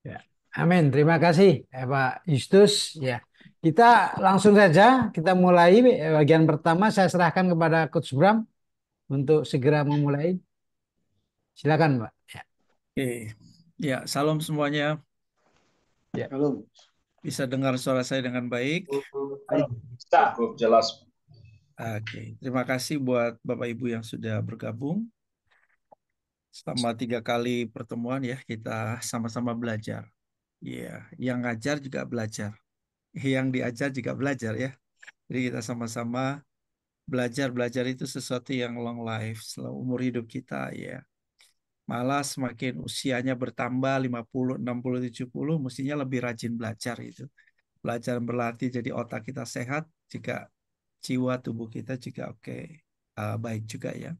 Ya. Amin. Terima kasih, Pak Justus. Ya, kita langsung saja kita mulai bagian pertama. Saya serahkan kepada Coach Bram untuk segera memulai. Silakan, Pak. Ya. Oke, ya, salam semuanya. Ya. Halo. Bisa dengar suara saya dengan baik. Cukup jelas. Oke, terima kasih buat Bapak Ibu yang sudah bergabung. Selama 3 kali pertemuan ya, kita sama-sama belajar. Ya, yang ngajar juga belajar, yang diajar juga belajar ya. Jadi kita sama-sama belajar. Belajar itu sesuatu yang long life, selama umur hidup kita ya. Malah semakin usianya bertambah 50, 60, 70, mestinya lebih rajin belajar itu. Belajar berlatih jadi otak kita sehat, jika jiwa tubuh kita juga oke, baik juga ya.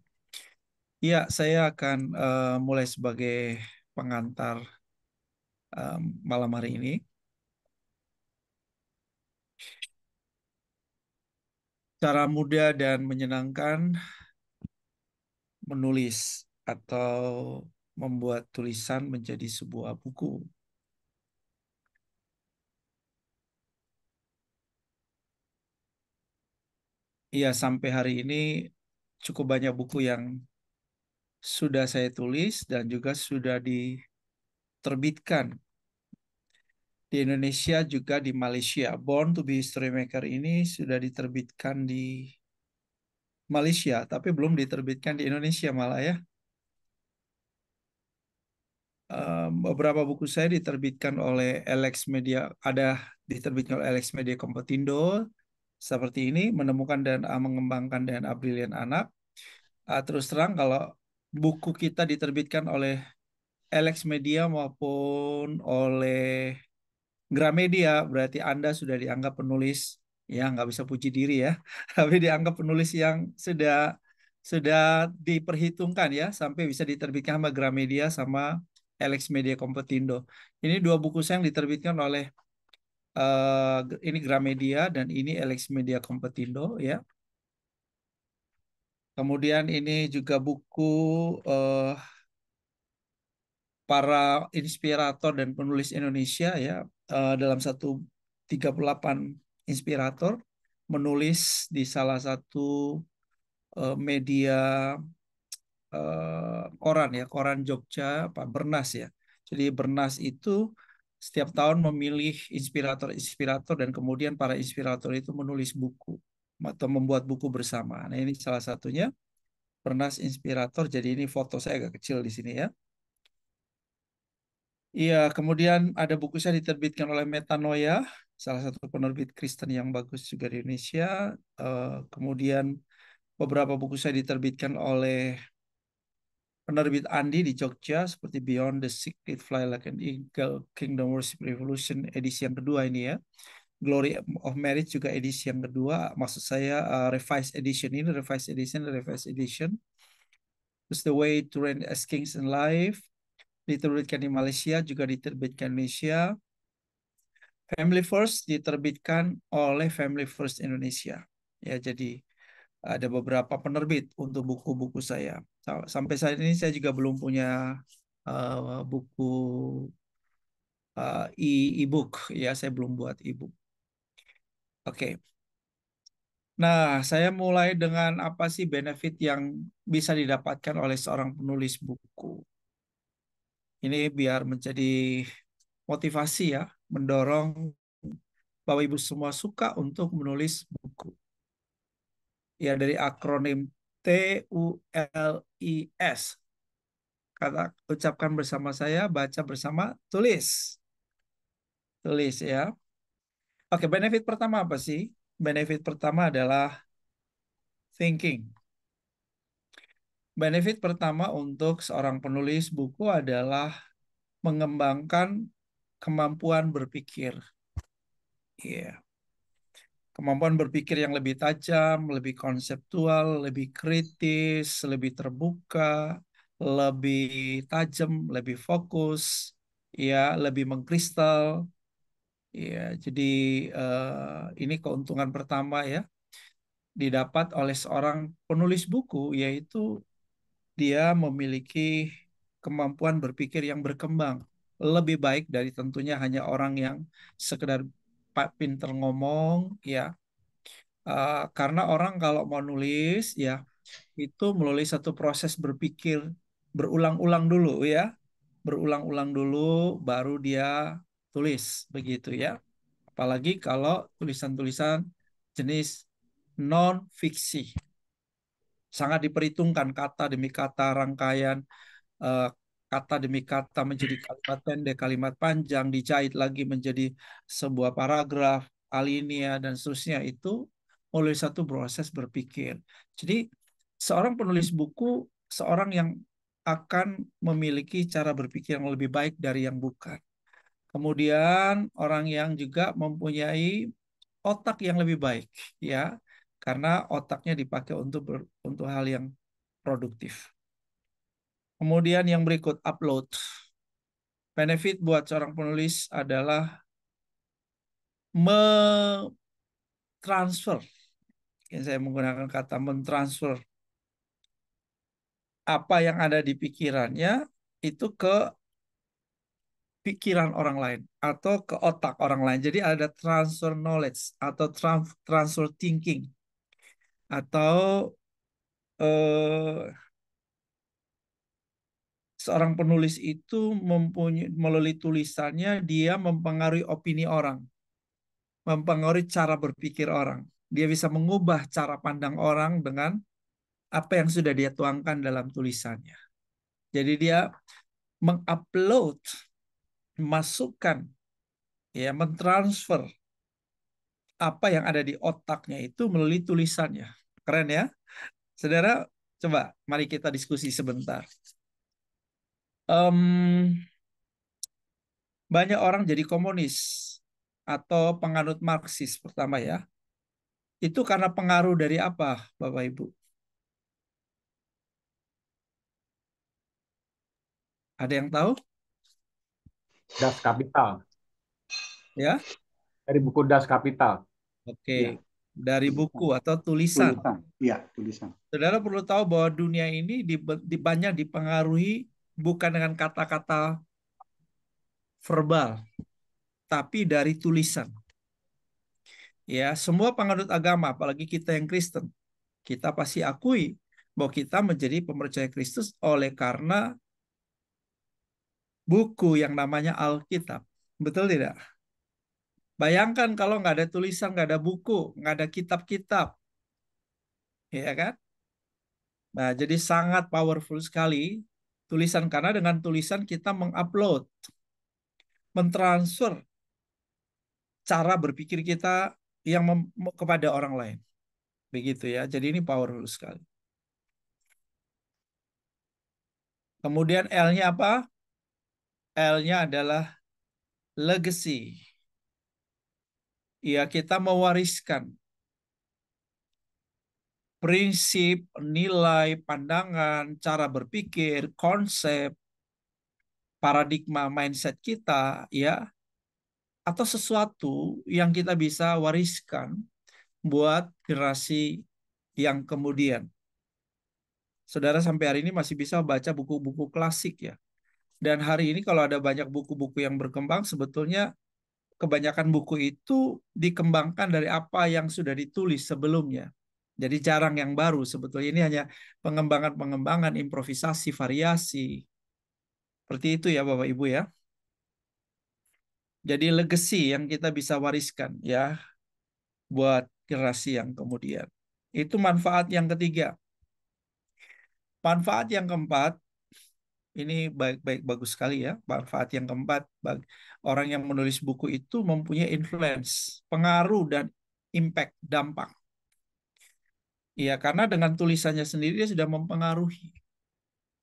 Iya, saya akan mulai sebagai pengantar malam hari ini. Cara mudah dan menyenangkan menulis atau membuat tulisan menjadi sebuah buku. Iya, sampai hari ini cukup banyak buku yang sudah saya tulis dan juga sudah diterbitkan di Indonesia juga di Malaysia. Born to be History Maker ini sudah diterbitkan di Malaysia, tapi belum diterbitkan di Indonesia malah ya. Beberapa buku saya diterbitkan oleh Alex Media, ada diterbitkan oleh Alex Media Kompetindo, seperti ini, Menemukan dan Mengembangkan DNA Brilian Anak. Terus terang kalau buku kita diterbitkan oleh Alex Media maupun oleh Gramedia, berarti Anda sudah dianggap penulis, ya nggak bisa puji diri ya, tapi dianggap penulis yang sudah diperhitungkan ya, sampai bisa diterbitkan sama Gramedia sama Alex Media Kompetindo. Ini dua buku saya yang diterbitkan oleh ini Gramedia dan ini Alex Media Kompetindo ya. Kemudian ini juga buku eh, para inspirator dan penulis Indonesia ya, dalam 38 inspirator menulis di salah satu media koran ya, koran Jogja, Pak Bernas ya. Jadi Bernas itu setiap tahun memilih inspirator-inspirator dan kemudian para inspirator itu menulis buku atau membuat buku bersama. Nah, ini salah satunya Bernas Inspirator. Jadi ini foto saya agak kecil di sini ya. Iya, kemudian ada buku saya diterbitkan oleh Metanoia, salah satu penerbit Kristen yang bagus juga di Indonesia. Kemudian beberapa buku saya diterbitkan oleh penerbit Andi di Jogja, seperti Beyond the Secret, Fly Like an Eagle, Kingdom Worship Revolution, edisi yang kedua ini ya. Glory of Marriage juga edisi yang kedua. Maksud saya revised edition ini, revised edition. Terus The Way to Reign as Kings in Life, diterbitkan di Malaysia, juga diterbitkan di Indonesia. Family First diterbitkan oleh Family First Indonesia. Ya, jadi ada beberapa penerbit untuk buku-buku saya. Sampai saat ini saya juga belum punya buku e-book. Ya, saya belum buat e-book. Oke. Nah, saya mulai dengan apa sih benefit yang bisa didapatkan oleh seorang penulis buku. Ini biar menjadi motivasi ya, mendorong Bapak Ibu semua suka untuk menulis buku. Ya, dari akronim TULIS. Kata ucapkan bersama saya, baca bersama, tulis. Tulis ya. Oke, benefit pertama apa sih? Benefit pertama adalah thinking. Benefit pertama untuk seorang penulis buku adalah mengembangkan kemampuan berpikir. Iya. Kemampuan berpikir yang lebih tajam, lebih konseptual, lebih kritis, lebih terbuka, lebih tajam, lebih fokus, ya, lebih mengkristal. Ya, jadi ini keuntungan pertama ya didapat oleh seorang penulis buku, yaitu dia memiliki kemampuan berpikir yang berkembang. lebih baik dari tentunya hanya orang yang sekedar pinter ngomong, ya. Karena orang kalau mau nulis, ya, itu melalui satu proses berpikir berulang-ulang dulu, ya. Berulang-ulang dulu, baru dia tulis, begitu ya. Apalagi kalau tulisan-tulisan jenis non-fiksi. Sangat diperhitungkan kata demi kata, rangkaian eh, kata demi kata menjadi kalimat pendek, kalimat panjang, dijahit lagi menjadi sebuah paragraf, alinea, dan seterusnya. Itu oleh satu proses berpikir. Jadi seorang penulis buku, seorang yang akan memiliki cara berpikir yang lebih baik dari yang bukan. Kemudian orang yang juga mempunyai otak yang lebih baik, ya, karena otaknya dipakai untuk hal yang produktif. Kemudian yang berikut, upload. Benefit buat seorang penulis adalah mentransfer. Saya menggunakan kata mentransfer apa yang ada di pikirannya itu ke pikiran orang lain atau ke otak orang lain. Jadi ada transfer knowledge atau transfer thinking atau eh, seorang penulis itu mempunyai melalui tulisannya dia mempengaruhi opini orang, mempengaruhi cara berpikir orang. Dia bisa mengubah cara pandang orang dengan apa yang sudah dia tuangkan dalam tulisannya. Jadi dia mengupload, masukkan, ya, mentransfer apa yang ada di otaknya itu melalui tulisannya. Keren ya, saudara. Coba, mari kita diskusi sebentar. Banyak orang jadi komunis atau penganut Marxis pertama, ya. Itu karena pengaruh dari apa, Bapak Ibu? Ada yang tahu? Das Kapital. Ya, Dari buku Das Kapital. oke. Ya. Dari buku atau tulisan. Tulisan. Iya, tulisan. Saudara perlu tahu bahwa dunia ini banyak dipengaruhi bukan dengan kata-kata verbal, tapi dari tulisan. Ya, semua penganut agama, apalagi kita yang Kristen, kita pasti akui bahwa kita menjadi pemercaya Kristus oleh karena buku yang namanya Alkitab. Betul tidak? Bayangkan kalau nggak ada tulisan, nggak ada buku, nggak ada kitab-kitab, ya kan? Nah, jadi sangat powerful sekali tulisan, karena dengan tulisan kita mengupload, mentransfer cara berpikir kita yang kepada orang lain. Begitu ya. Jadi ini powerful sekali. Kemudian L-nya apa? L-nya adalah legacy. Ya, kita mewariskan prinsip, nilai, pandangan, cara berpikir, konsep, paradigma mindset kita, ya, atau sesuatu yang kita bisa wariskan buat generasi yang kemudian. Saudara sampai hari ini masih bisa baca buku-buku klasik, ya. Dan hari ini kalau ada banyak buku-buku yang berkembang, sebetulnya kebanyakan buku itu dikembangkan dari apa yang sudah ditulis sebelumnya. Jadi jarang yang baru sebetulnya. Ini hanya pengembangan-pengembangan, improvisasi, variasi. Seperti itu ya Bapak Ibu, ya. Jadi legacy yang kita bisa wariskan, ya, buat generasi yang kemudian. Itu manfaat yang ketiga. Manfaat yang keempat, ini baik-baik bagus sekali ya. Manfaat yang keempat, orang yang menulis buku itu mempunyai influence, pengaruh dan impact, dampak. Ya, karena dengan tulisannya sendiri dia sudah mempengaruhi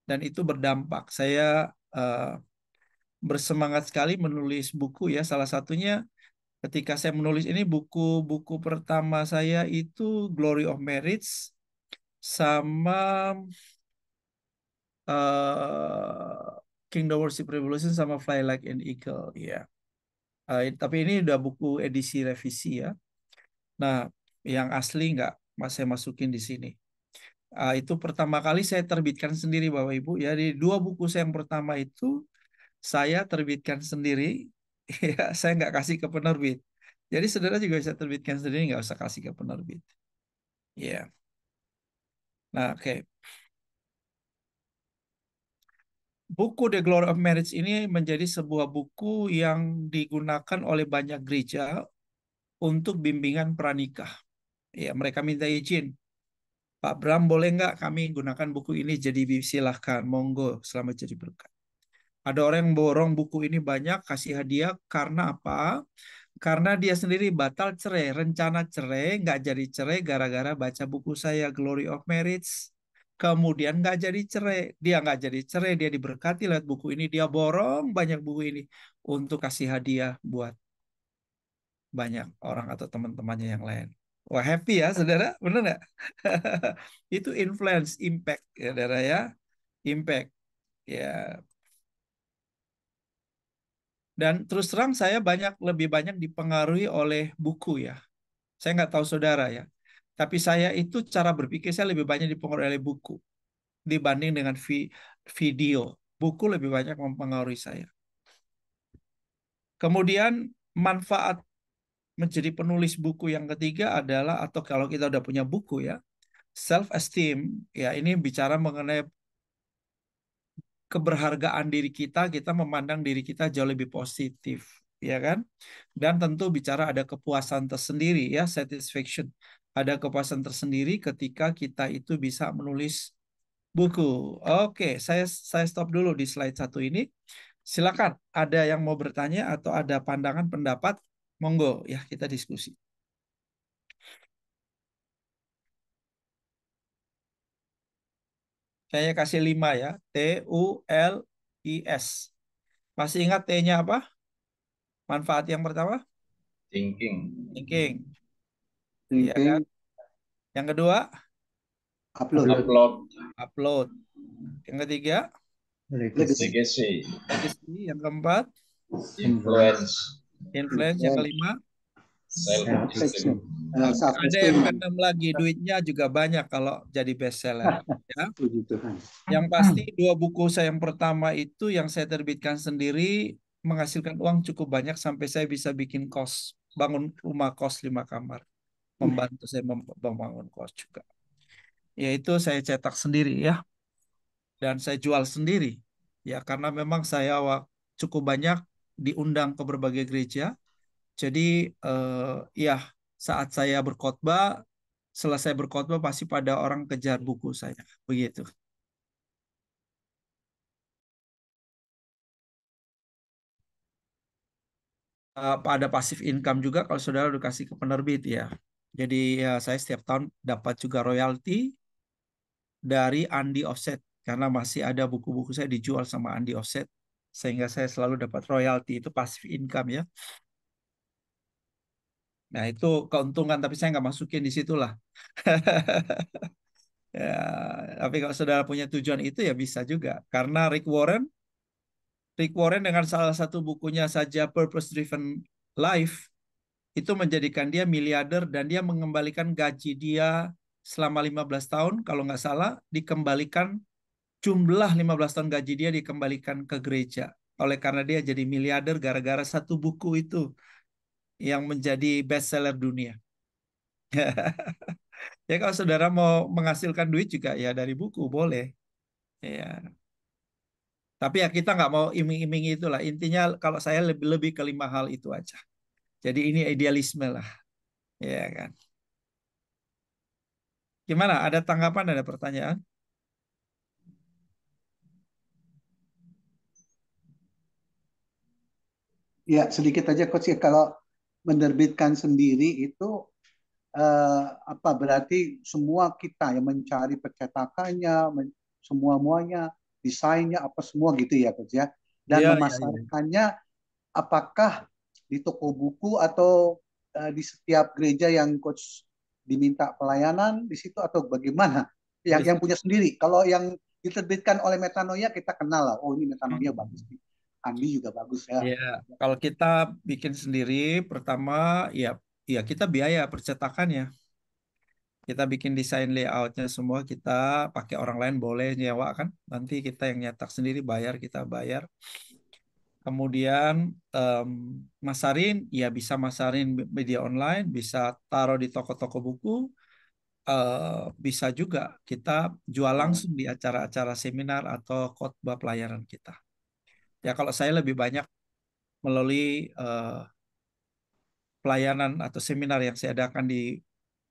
dan itu berdampak. Saya bersemangat sekali menulis buku, ya. Salah satunya ketika saya menulis ini, buku pertama saya itu Glory of Marriage sama Kingdom Worship Revolution sama Fly Like an Eagle, ya. Tapi ini udah buku edisi revisi, ya. Nah, yang asli nggak saya masukin di sini. Itu pertama kali saya terbitkan sendiri Bapak Ibu, ya. Di dua buku saya yang pertama itu saya terbitkan sendiri, ya saya nggak kasih ke penerbit. Jadi saudara juga bisa terbitkan sendiri, nggak usah kasih ke penerbit. Ya, nah oke. Buku The Glory of Marriage ini menjadi sebuah buku yang digunakan oleh banyak gereja untuk bimbingan pranikah. Ya, mereka minta izin. Pak Bram, boleh nggak kami gunakan buku ini? Jadi silahkan, monggo, selamat jadi berkat. Ada orang yang borong buku ini banyak, kasih hadiah karena apa? Karena dia sendiri batal cerai, rencana cerai, nggak jadi cerai gara-gara baca buku saya Glory of Marriage. Kemudian nggak jadi cerai, dia nggak jadi cerai, dia diberkati lewat buku ini, dia borong banyak buku ini untuk kasih hadiah buat banyak orang atau teman-temannya yang lain. Wah happy ya saudara, benar nggak? Itu influence, impact ya saudara ya, impact ya. Dan terus terang saya lebih banyak dipengaruhi oleh buku ya. Saya nggak tahu saudara ya. Tapi saya itu cara berpikir saya lebih banyak dipengaruhi oleh buku dibanding dengan video. Buku lebih banyak mempengaruhi saya. Kemudian manfaat menjadi penulis buku yang ketiga adalah, atau kalau kita udah punya buku ya, self esteem. Ya ini bicara mengenai keberhargaan diri kita memandang diri kita jauh lebih positif, ya kan? Dan tentu bicara ada kepuasan tersendiri ya, satisfaction. Ada kepuasan tersendiri ketika kita itu bisa menulis buku. Oke, saya stop dulu di slide 1 ini. Silakan, ada yang mau bertanya atau ada pandangan pendapat? Monggo ya, kita diskusi. Saya kasih 5 ya, TULIS. Masih ingat T-nya apa? Manfaat yang pertama? Thinking. Thinking. Ya kan? Thinking, Yang kedua, upload, Upload. upload. Yang ketiga, legacy, Legacy. legacy. Yang keempat, Influence. influence. Yang kelima, self-esteem, oke. Ada self-esteem, yang keenam lagi, duitnya juga banyak kalau jadi bestseller. Ya. puji Tuhan. Yang pasti dua buku saya yang pertama itu yang saya terbitkan sendiri menghasilkan uang cukup banyak sampai saya bisa bikin kos, bangun rumah kos 5 kamar, membantu saya membangun kos juga. Yaitu saya cetak sendiri ya, dan saya jual sendiri ya, karena memang saya cukup banyak diundang ke berbagai gereja. Jadi ya saat saya berkhotbah, selesai berkhotbah pasti pada orang kejar buku saya begitu. Ada pasif income juga kalau saudara udah kasih ke penerbit ya. Jadi ya saya setiap tahun dapat juga royalti dari Andi Offset karena masih ada buku-buku saya dijual sama Andi Offset, sehingga saya selalu dapat royalti, itu pasif income ya. Nah itu keuntungan, tapi saya nggak masukin di situlah. Ya, tapi kalau saudara punya tujuan itu ya bisa juga. Karena Rick Warren dengan salah satu bukunya saja Purpose Driven Life itu menjadikan dia miliarder, dan dia mengembalikan gaji dia selama 15 tahun kalau nggak salah, dikembalikan jumlah 15 tahun gaji dia dikembalikan ke gereja. Oleh karena dia jadi miliarder gara-gara satu buku itu yang menjadi bestseller dunia. Ya kalau saudara mau menghasilkan duit juga ya dari buku boleh. Ya. Tapi ya kita nggak mau iming-iming itulah. Intinya kalau saya lebih ke 5 hal itu aja. Jadi ini idealisme lah, ya kan. Gimana? Ada tanggapan? Ada pertanyaan? Ya, sedikit aja Coach ya, kalau menerbitkan sendiri itu apa berarti semua kita yang mencari percetakannya, semua muanya, desainnya apa semua gitu ya Coach ya. Dan Iya, iya, iya. memasarkannya apakah di toko buku atau di setiap gereja yang Coach diminta pelayanan di situ atau bagaimana? Yang punya sendiri. Kalau yang diterbitkan oleh Metanoia kita kenal lah. Oh ini Metanoia bagus nih. Andi juga bagus ya. Ya, kalau kita bikin sendiri, pertama ya, ya kita biaya percetakannya. Kita bikin desain layoutnya semua, kita pakai orang lain boleh nyewa kan. Nanti kita yang nyetak sendiri, bayar, kita bayar. Kemudian masarin, ya bisa masarin media online, bisa taruh di toko-toko buku, bisa juga kita jual langsung di acara-acara seminar atau khotbah pelayanan kita. Ya kalau saya lebih banyak melalui pelayanan atau seminar yang saya adakan di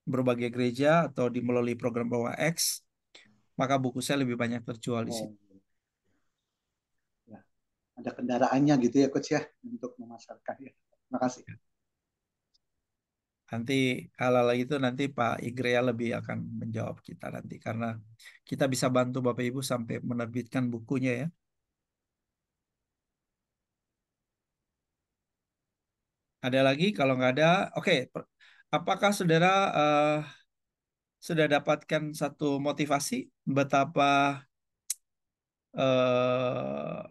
berbagai gereja atau di melalui program Bawa X, maka buku saya lebih banyak terjual di situ. Oh, ya. Ada kendaraannya gitu ya Coach ya untuk memasarkan ya. Terima kasih. Nanti hal-hal itu nanti Pak Igrea lebih akan menjawab kita nanti karena kita bisa bantu Bapak Ibu sampai menerbitkan bukunya ya. Ada lagi? Kalau nggak ada, oke. Apakah saudara sudah dapatkan satu motivasi betapa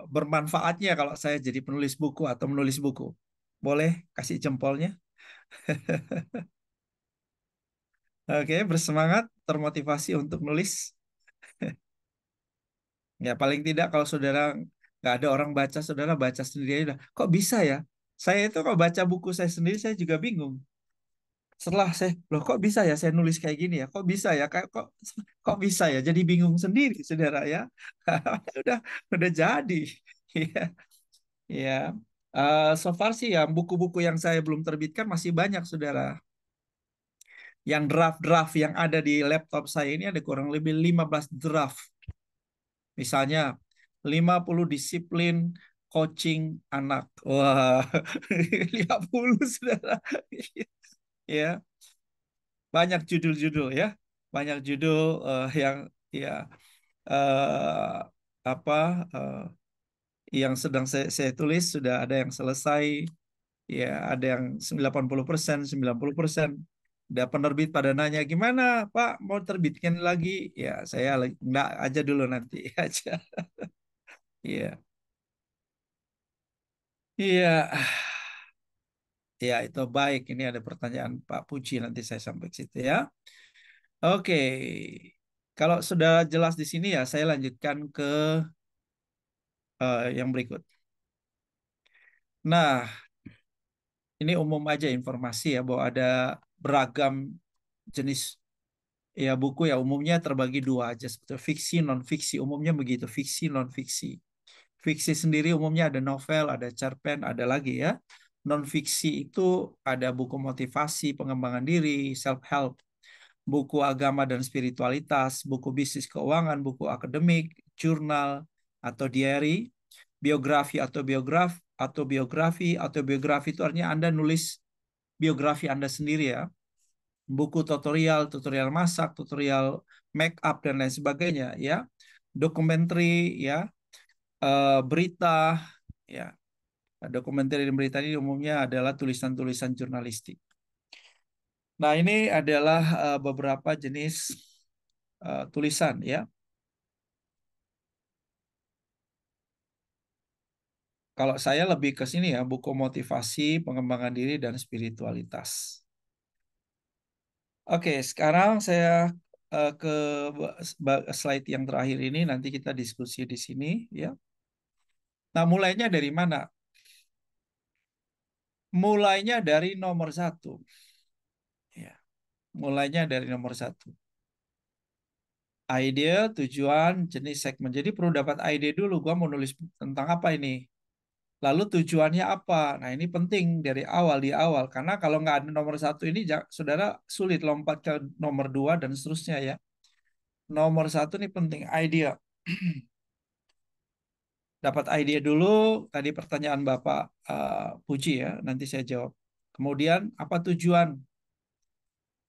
bermanfaatnya kalau saya jadi penulis buku atau menulis buku? Boleh kasih jempolnya? Oke, bersemangat, termotivasi untuk nulis. Ya paling tidak kalau saudara nggak ada orang baca, saudara baca sendiri aja udah. Kok bisa ya? Saya itu kalau baca buku saya sendiri, saya juga bingung. Setelah saya, loh kok bisa ya saya nulis kayak gini ya? Kok bisa ya? Kok bisa ya? Jadi bingung sendiri, saudara ya. Udah udah jadi. Iya, iya. So far sih ya buku-buku yang saya belum terbitkan masih banyak, saudara. Yang draft-draft yang ada di laptop saya ini ada kurang lebih 15 draft. Misalnya 50 disiplin coaching anak. Wah, 50 saudara. Ya, banyak judul-judul ya. Banyak judul yang ya eh, apa eh, yang sedang saya tulis sudah ada yang selesai. Ya, ada yang 80%, 90%. Udah penerbit pada nanya, gimana Pak mau terbitkan lagi? Ya, saya enggak aja dulu nanti aja. Iya. Iya, ya itu baik. Ini ada pertanyaan Pak Puji, nanti saya sampai ke situ ya. Oke, kalau sudah jelas di sini ya, saya lanjutkan ke yang berikut. Nah, ini umum aja informasi ya bahwa ada beragam jenis ya buku ya umumnya terbagi dua aja seperti fiksi non fiksi umumnya begitu fiksi non fiksi. Fiksi sendiri umumnya ada novel, ada cerpen, ada lagi ya. Non fiksi itu ada buku motivasi, pengembangan diri, self help, buku agama dan spiritualitas, buku bisnis keuangan, buku akademik, jurnal atau diary, biografi itu artinya Anda nulis biografi Anda sendiri ya. Buku tutorial, tutorial masak, tutorial make up dan lain sebagainya ya. Dokumenter ya, berita ya. Dokumenter dan berita ini umumnya adalah tulisan-tulisan jurnalistik. Nah, ini adalah beberapa jenis tulisan ya. Kalau saya lebih ke sini ya, buku motivasi, pengembangan diri dan spiritualitas. Oke, sekarang saya ke slide yang terakhir ini, nanti kita diskusi di sini ya. Nah, mulainya dari mana? Mulainya dari nomor satu. Ya, mulainya dari nomor satu. Ide, tujuan, jenis segmen. Jadi perlu dapat ide dulu, gua mau nulis tentang apa ini. Lalu tujuannya apa? Nah ini penting dari awal di awal karena kalau nggak ada nomor satu ini saudara sulit lompat ke nomor dua dan seterusnya ya. Nomor satu ini penting idea. Dapat ide dulu. Tadi pertanyaan Bapak Puji ya. Nanti saya jawab. Kemudian apa tujuan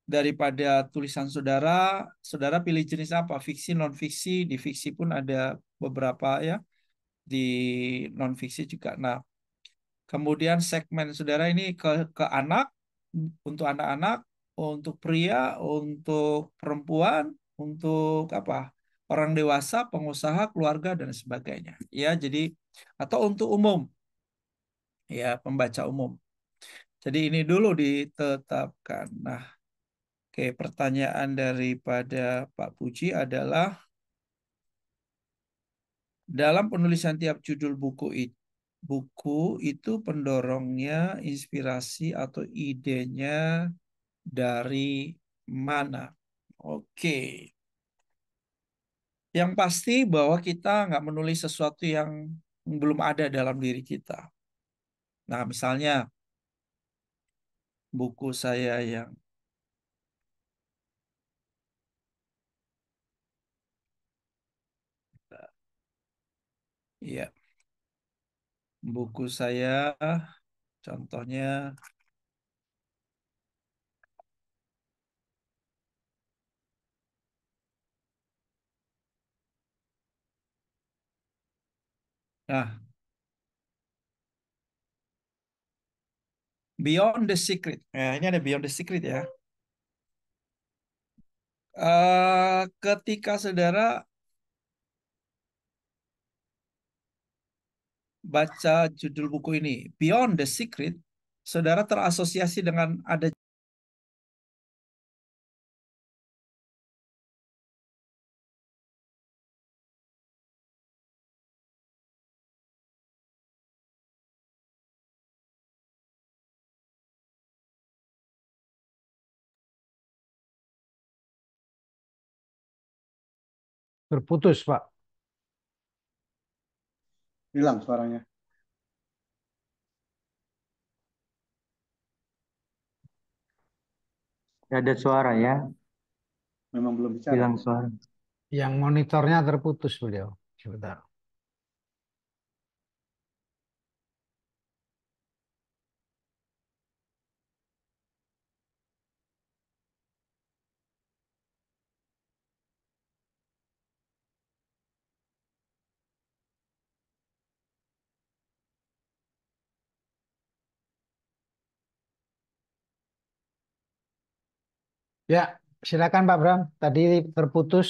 daripada tulisan saudara? Saudara pilih jenis apa? Fiksi, non fiksi. Di fiksi pun ada beberapa ya. Di non fiksi juga. Nah. Kemudian segmen saudara ini ke anak, untuk anak-anak, untuk pria, untuk perempuan, untuk apa? Orang dewasa, pengusaha, keluarga dan sebagainya. Ya, jadi atau untuk umum. Ya, pembaca umum. Jadi ini dulu ditetapkan. Nah, oke, pertanyaan daripada Pak Puji adalah dalam penulisan tiap judul buku itu buku itu pendorongnya, inspirasi atau idenya dari mana? Oke. Yang pasti bahwa kita nggak menulis sesuatu yang belum ada dalam diri kita. Nah, misalnya buku saya yang ya, buku saya contohnya nah, Beyond the Secret. Nah, ini ada Beyond the Secret ya. Ketika saudara baca judul buku ini, Beyond the Secret, saudara terasosiasi dengan ada Terputus, Pak. Hilang suaranya. Tidak ada suara ya, Memang belum bicara. hilang suara. Yang monitornya terputus beliau. Sebentar. Ya, silakan Pak Bram. Tadi terputus.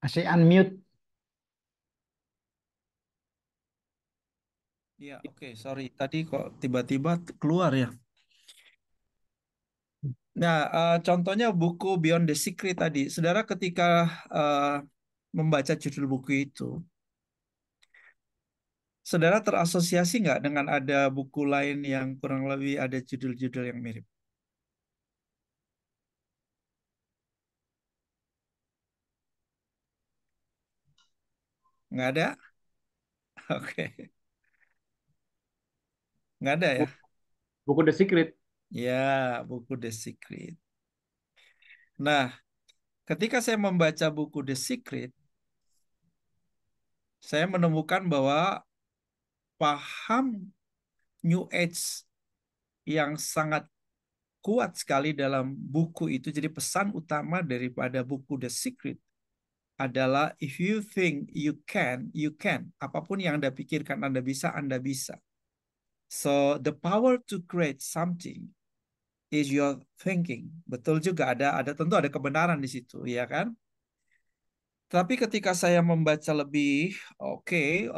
Masih unmute. ya, oke, sorry. Tadi kok tiba-tiba keluar ya. Nah, contohnya buku Beyond the Secret tadi. Saudara ketika eh, membaca judul buku itu, saudara terasosiasi nggak dengan ada buku lain yang kurang lebih ada judul-judul yang mirip? Nggak ada? Oke, nggak ada ya? Buku The Secret. Ya, buku The Secret. Nah, ketika saya membaca buku The Secret, saya menemukan bahwa paham New Age yang sangat kuat sekali dalam buku itu. Jadi pesan utama daripada buku The Secret adalah if you think you can, you can. Apapun yang Anda pikirkan Anda bisa, Anda bisa. So the power to create something is your thinking. Betul juga ada tentu ada kebenaran di situ, ya kan? Tapi ketika saya membaca lebih, oke,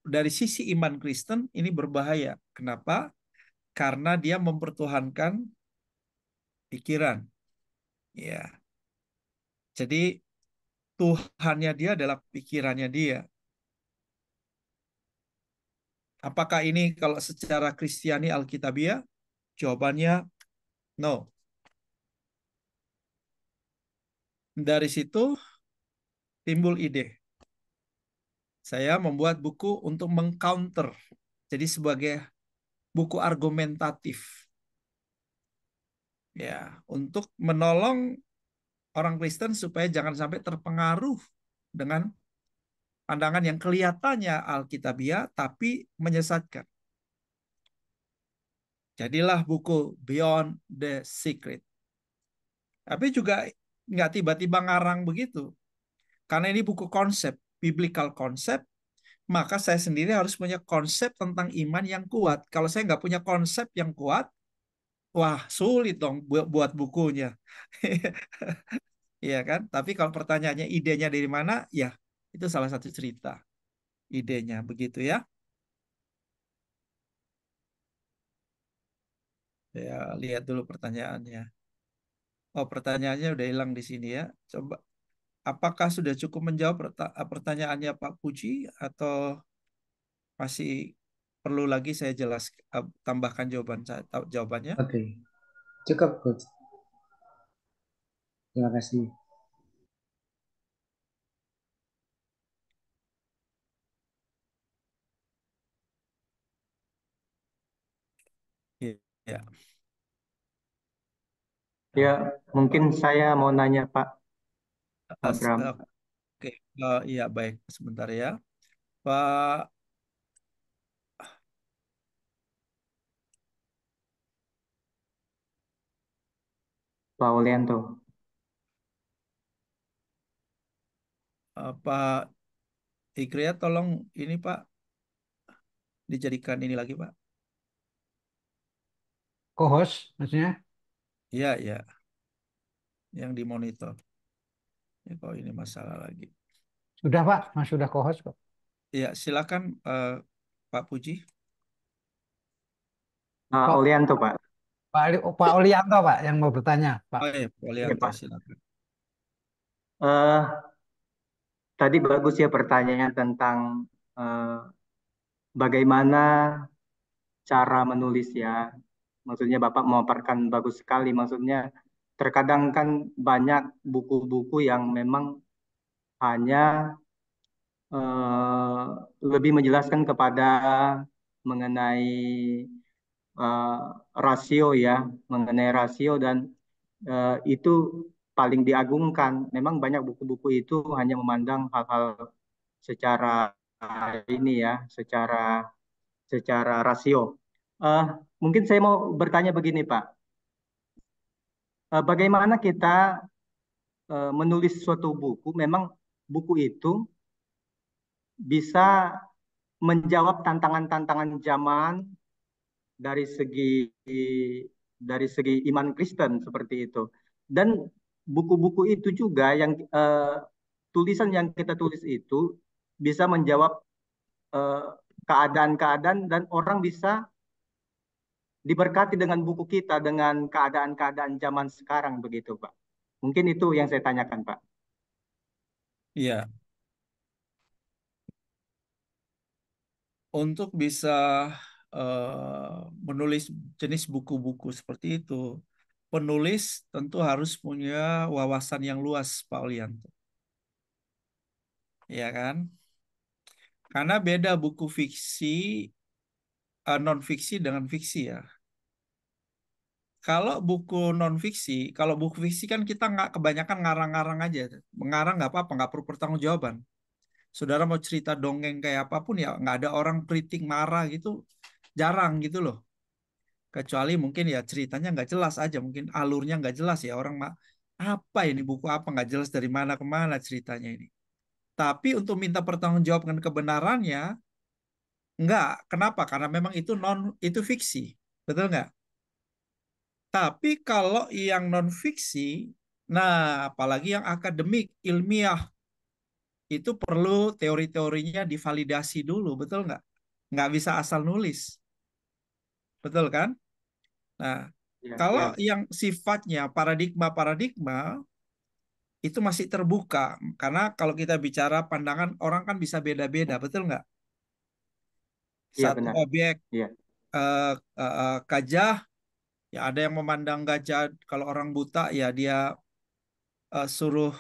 dari sisi iman Kristen ini berbahaya. Kenapa? Karena dia mempertuhankan pikiran. Ya, jadi Tuhannya dia adalah pikirannya dia. Apakah ini kalau secara Kristiani Alkitabiah? Jawabannya no. Dari situ timbul ide. Saya membuat buku untuk mengcounter. Jadi sebagai buku argumentatif. Ya, untuk menolong orang Kristen supaya jangan sampai terpengaruh dengan pandangan yang kelihatannya Alkitabiah tapi menyesatkan. Jadilah buku Beyond the Secret. Tapi juga nggak tiba-tiba ngarang begitu. Karena ini buku konsep, biblical konsep, maka saya sendiri harus punya konsep tentang iman yang kuat. Kalau saya nggak punya konsep yang kuat, wah sulit dong buat bukunya. Iya kan? Tapi kalau pertanyaannya idenya dari mana, ya itu salah satu cerita. Idenya begitu ya. Ya, lihat dulu pertanyaannya. Oh, pertanyaannya udah hilang di sini ya. Coba. apakah sudah cukup menjawab pertanyaannya Pak Puji atau masih perlu lagi saya tambahkan jawabannya? Oke, cukup Coach. Terima kasih. Iya. Ya, mungkin saya mau nanya Pak Abram. Oke, iya baik, sebentar ya, Pak. Pak Olianto. Pak Ikria, tolong ini Pak dijadikan ini lagi Pak. Co-host maksudnya. Iya, iya, yang dimonitor. Ya, kok ini masalah lagi. Sudah Pak, Mas sudah co-host kok. Ya, silakan Pak Puji. Pak Pak Olianto Pak. Pak Olianto Pak yang mau bertanya Pak. Oh ya, Iya Polianto, Pak. silakan. Eh, Tadi bagus ya pertanyaan tentang eh, bagaimana cara menulis ya. Maksudnya Bapak memaparkan bagus sekali. Maksudnya terkadang kan banyak buku-buku yang memang hanya eh, lebih menjelaskan kepada mengenai eh, rasio ya, mengenai rasio dan itu paling diagungkan. Memang banyak buku-buku itu hanya memandang hal-hal secara ini ya, secara rasio. Eh, Mungkin saya mau bertanya begini, Pak. Bagaimana kita menulis suatu buku? Memang buku itu bisa menjawab tantangan-tantangan zaman dari segi iman Kristen seperti itu. Dan buku-buku itu juga yang tulisan yang kita tulis itu bisa menjawab eh, keadaan-keadaan dan orang bisa diberkati dengan buku kita dengan keadaan-keadaan zaman sekarang begitu, Pak. Mungkin itu yang saya tanyakan, Pak. Iya, untuk bisa menulis jenis buku-buku seperti itu, penulis tentu harus punya wawasan yang luas, Pak Olianto. Ya kan? Karena beda buku fiksi, non fiksi dengan fiksi ya. Kalau buku fiksi kan kita nggak kebanyakan ngarang-ngarang aja. Mengarang nggak apa-apa, nggak perlu pertanggungjawaban. Saudara mau cerita dongeng kayak apapun ya, nggak ada orang kritik marah gitu, jarang gitu loh. Kecuali mungkin ya ceritanya nggak jelas aja, mungkin alurnya nggak jelas ya orang apa ini buku apa nggak jelas dari mana ke mana ceritanya ini. Tapi untuk minta pertanggungjawaban kebenarannya nggak. Kenapa? Karena memang itu fiksi, betul nggak? Tapi kalau yang non fiksi, nah apalagi yang akademik, ilmiah, itu perlu teori-teorinya divalidasi dulu, betul nggak? Nggak bisa asal nulis, betul kan? Nah, Ya, kalau ya, yang sifatnya paradigma-paradigma, itu masih terbuka. Karena kalau kita bicara pandangan, orang kan bisa beda-beda, betul nggak? iya Satu benar. objek, Iya, gajah, ya ada yang memandang gajah, kalau orang buta, ya dia suruh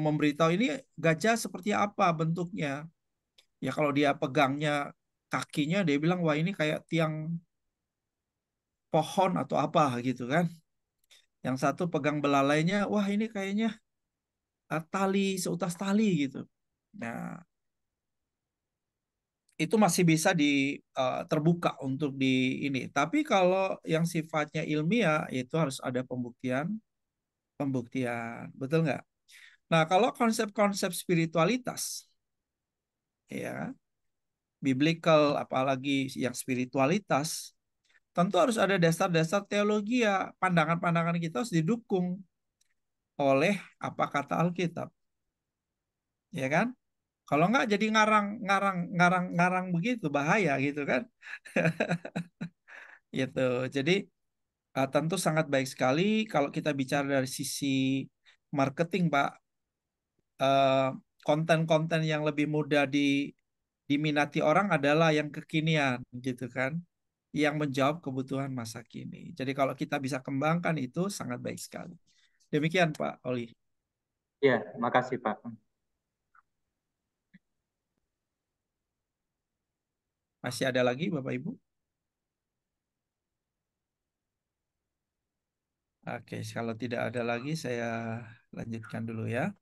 memberitahu ini gajah seperti apa bentuknya. Ya kalau dia pegangnya kakinya, dia bilang wah ini kayak tiang pohon atau apa gitu kan. Yang satu pegang belalainya, wah ini kayaknya tali seutas tali gitu. Nah, itu masih bisa terbuka untuk di ini. Tapi kalau yang sifatnya ilmiah itu harus ada pembuktian, pembuktian, betul nggak? Nah, kalau konsep-konsep spiritualitas, ya biblical, apalagi yang spiritualitas, tentu harus ada dasar-dasar teologi ya. Pandangan-pandangan kita harus didukung oleh apa kata Alkitab, ya kan? Kalau nggak jadi ngarang begitu bahaya gitu kan? Gitu. Jadi tentu sangat baik sekali kalau kita bicara dari sisi marketing, Pak. Eh, Konten-konten yang lebih mudah diminati orang adalah yang kekinian, gitu kan, yang menjawab kebutuhan masa kini. Jadi kalau kita bisa kembangkan itu sangat baik sekali. Demikian Pak Oli. Ya, makasih Pak. Masih ada lagi Bapak Ibu? Oke, kalau tidak ada lagi saya lanjutkan dulu ya.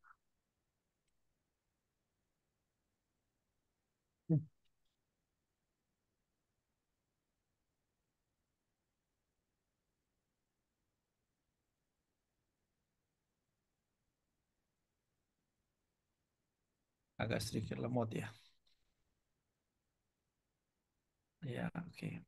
Agak sedikit lemot ya. Ya, oke.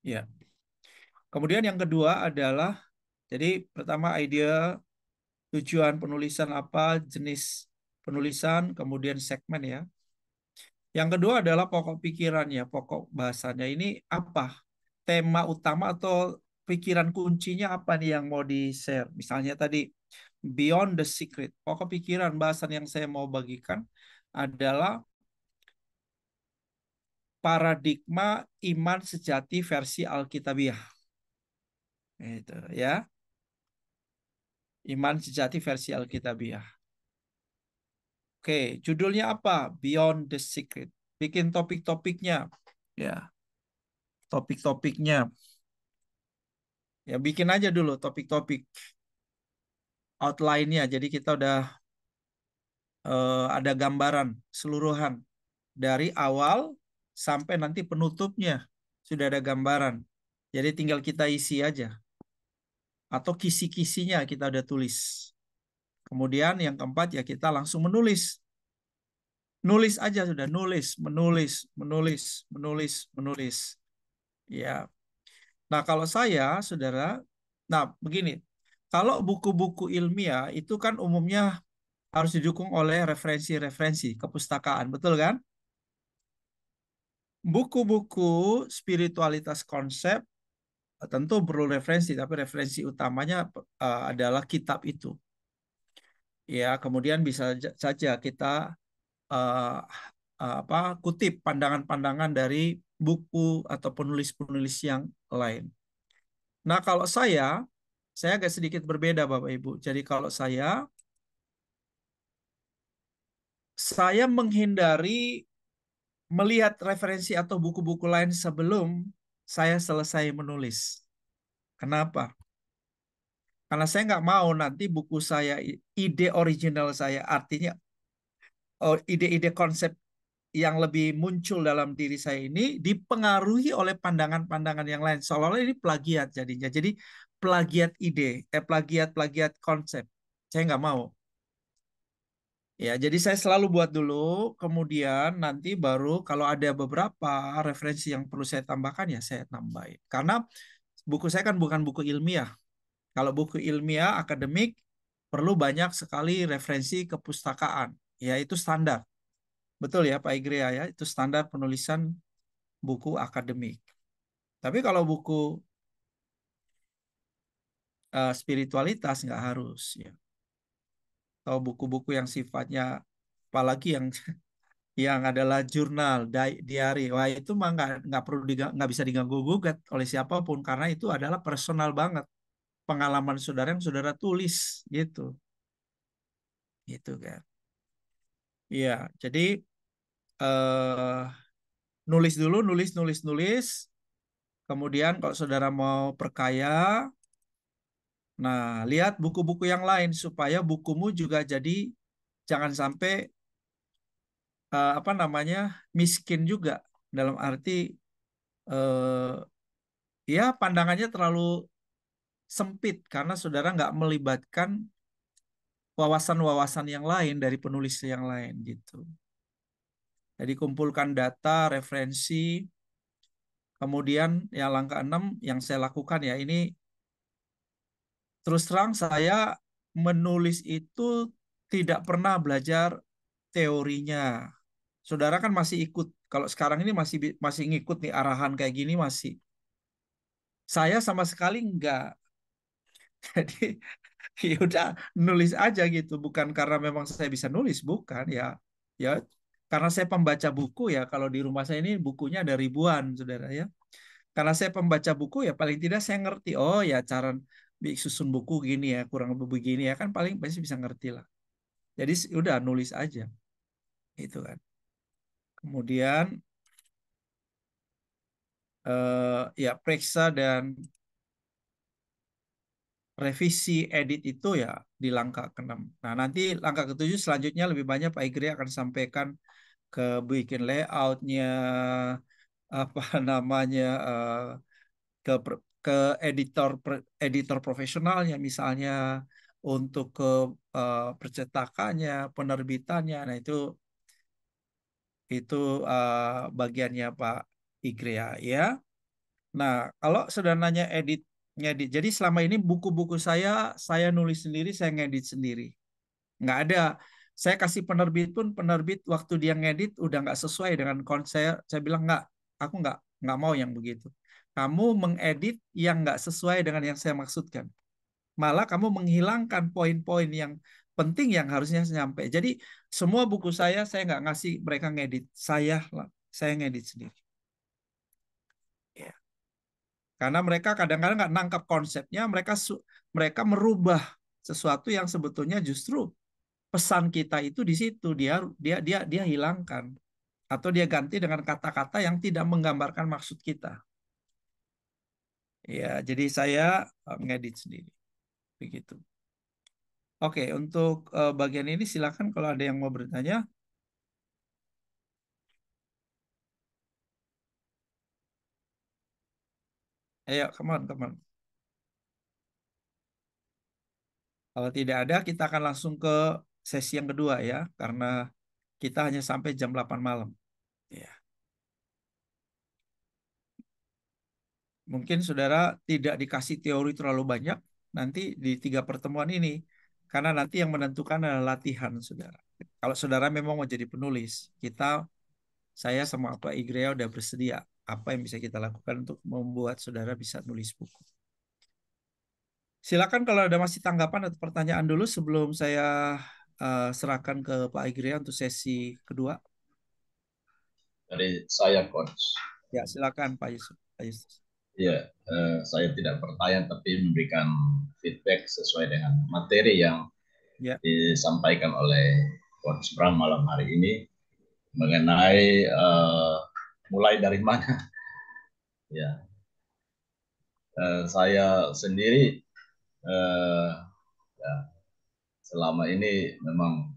Ya. Kemudian yang kedua adalah, jadi pertama ide, tujuan penulisan apa, jenis penulisan, kemudian segmen ya. Yang kedua adalah pokok pikirannya, pokok bahasanya. Ini apa? Tema utama atau pikiran kuncinya apa nih yang mau di-share? Misalnya tadi, Beyond the Secret. Pokok pikiran bahasan yang saya mau bagikan adalah paradigma iman sejati versi Alkitabiah. Itu ya. Iman sejati versi Alkitabiah. Oke, judulnya apa? Beyond the Secret. Bikin topik-topiknya. Ya, topik-topiknya. Ya, bikin aja dulu topik-topik outline-nya. Jadi kita udah ada gambaran seluruhan dari awal sampai nanti penutupnya sudah ada gambaran. Jadi tinggal kita isi aja atau kisi-kisinya kita udah tulis. Kemudian yang keempat ya kita langsung menulis. Nulis aja sudah, nulis, menulis, menulis, menulis, menulis. Ya. Nah, kalau saya, Saudara, nah begini. Kalau buku-buku ilmiah itu kan umumnya harus didukung oleh referensi-referensi kepustakaan, betul kan? Buku-buku spiritualitas konsep tentu perlu referensi, tapi referensi utamanya adalah kitab itu. Ya, kemudian bisa saja kita uh, kutip pandangan-pandangan dari buku atau penulis-penulis yang lain. Nah, kalau saya agak sedikit berbeda, Bapak Ibu. Jadi kalau saya menghindari melihat referensi atau buku-buku lain sebelum saya selesai menulis. Kenapa? Karena saya nggak mau nanti buku saya, ide original saya, artinya ide-ide konsep yang lebih muncul dalam diri saya ini dipengaruhi oleh pandangan-pandangan yang lain. Seolah-olah ini plagiat jadinya. Jadi plagiat ide, plagiat konsep. Saya nggak mau. Ya, jadi saya selalu buat dulu, kemudian nanti baru kalau ada beberapa referensi yang perlu saya tambahkan ya saya tambahin. Karena buku saya kan bukan buku ilmiah. Kalau buku ilmiah akademik perlu banyak sekali referensi kepustakaan. Ya, itu standar. Betul ya Pak Igrea ya, itu standar penulisan buku akademik. Tapi kalau buku spiritualitas nggak harus ya. Atau buku-buku yang sifatnya apalagi yang yang adalah jurnal, diary, wah itu mah nggak perlu nggak bisa diganggu gugat oleh siapapun karena itu adalah personal banget pengalaman saudara yang saudara tulis gitu kan. Iya, jadi eh, nulis dulu, nulis. Kemudian kalau saudara mau perkaya, nah lihat buku-buku yang lain supaya bukumu juga jadi jangan sampai miskin juga dalam arti eh, ya pandangannya terlalu sempit karena saudara nggak melibatkan wawasan-wawasan yang lain dari penulis yang lain gitu. Jadi kumpulkan data, referensi, kemudian yang langkah 6 yang saya lakukan ya ini terus terang saya menulis itu tidak pernah belajar teorinya. Saudara kan masih ikut. Kalau sekarang ini masih ngikut nih arahan kayak gini masih. Saya sama sekali enggak. Jadi ya udah nulis aja gitu. Bukan karena memang saya bisa nulis, bukan ya. Ya karena saya pembaca buku ya. Kalau di rumah saya ini bukunya ada ribuan, saudara ya. Karena saya pembaca buku ya paling tidak saya ngerti. Oh ya cara susun buku gini ya, kurang lebih begini ya kan paling pasti bisa ngerti lah. Jadi udah nulis aja, itu kan. Kemudian ya periksa dan revisi edit itu ya di langkah ke-6. Nah, nanti langkah ke-7 selanjutnya lebih banyak Pak Igri akan sampaikan ke bikin layoutnya, apa namanya, ke ke editor profesionalnya misalnya, untuk ke percetakannya, penerbitannya. Nah, itu bagiannya Pak Igri ya. Nah, kalau sudah nanya ngedit. Jadi selama ini buku-buku saya nulis sendiri, saya ngedit sendiri. Nggak ada. Saya kasih penerbit pun, penerbit waktu dia ngedit udah nggak sesuai dengan konsep. Saya bilang aku nggak mau yang begitu. Kamu mengedit yang nggak sesuai dengan yang saya maksudkan. Malah kamu menghilangkan poin-poin yang penting yang harusnya nyampe. Jadi semua buku saya nggak ngasih mereka ngedit. Saya ngedit sendiri. Ya. Karena mereka kadang-kadang nggak nangkap konsepnya, mereka merubah sesuatu yang sebetulnya justru pesan kita itu di situ dia hilangkan atau dia ganti dengan kata-kata yang tidak menggambarkan maksud kita. Ya, jadi saya ngedit sendiri begitu. Oke, untuk bagian ini silakan kalau ada yang mau bertanya. Ayo, come on, come on. Kalau tidak ada, kita akan langsung ke sesi yang kedua ya, karena kita hanya sampai jam 8 malam. Ya. Mungkin saudara tidak dikasih teori terlalu banyak nanti di 3 pertemuan ini, karena nanti yang menentukan adalah latihan saudara. Kalau saudara memang mau jadi penulis, saya sama Pak Igrea udah bersedia apa yang bisa kita lakukan untuk membuat saudara bisa nulis buku. Silakan kalau ada masih tanggapan atau pertanyaan dulu sebelum saya serahkan ke Pak Igrea untuk sesi kedua. Dari saya, Coach. Ya, silakan Pak Yusuf. Ya, saya tidak bertanya tapi memberikan feedback sesuai dengan materi yang disampaikan oleh Coach Bram malam hari ini mengenai mulai dari mana. Ya, saya sendiri ya, selama ini memang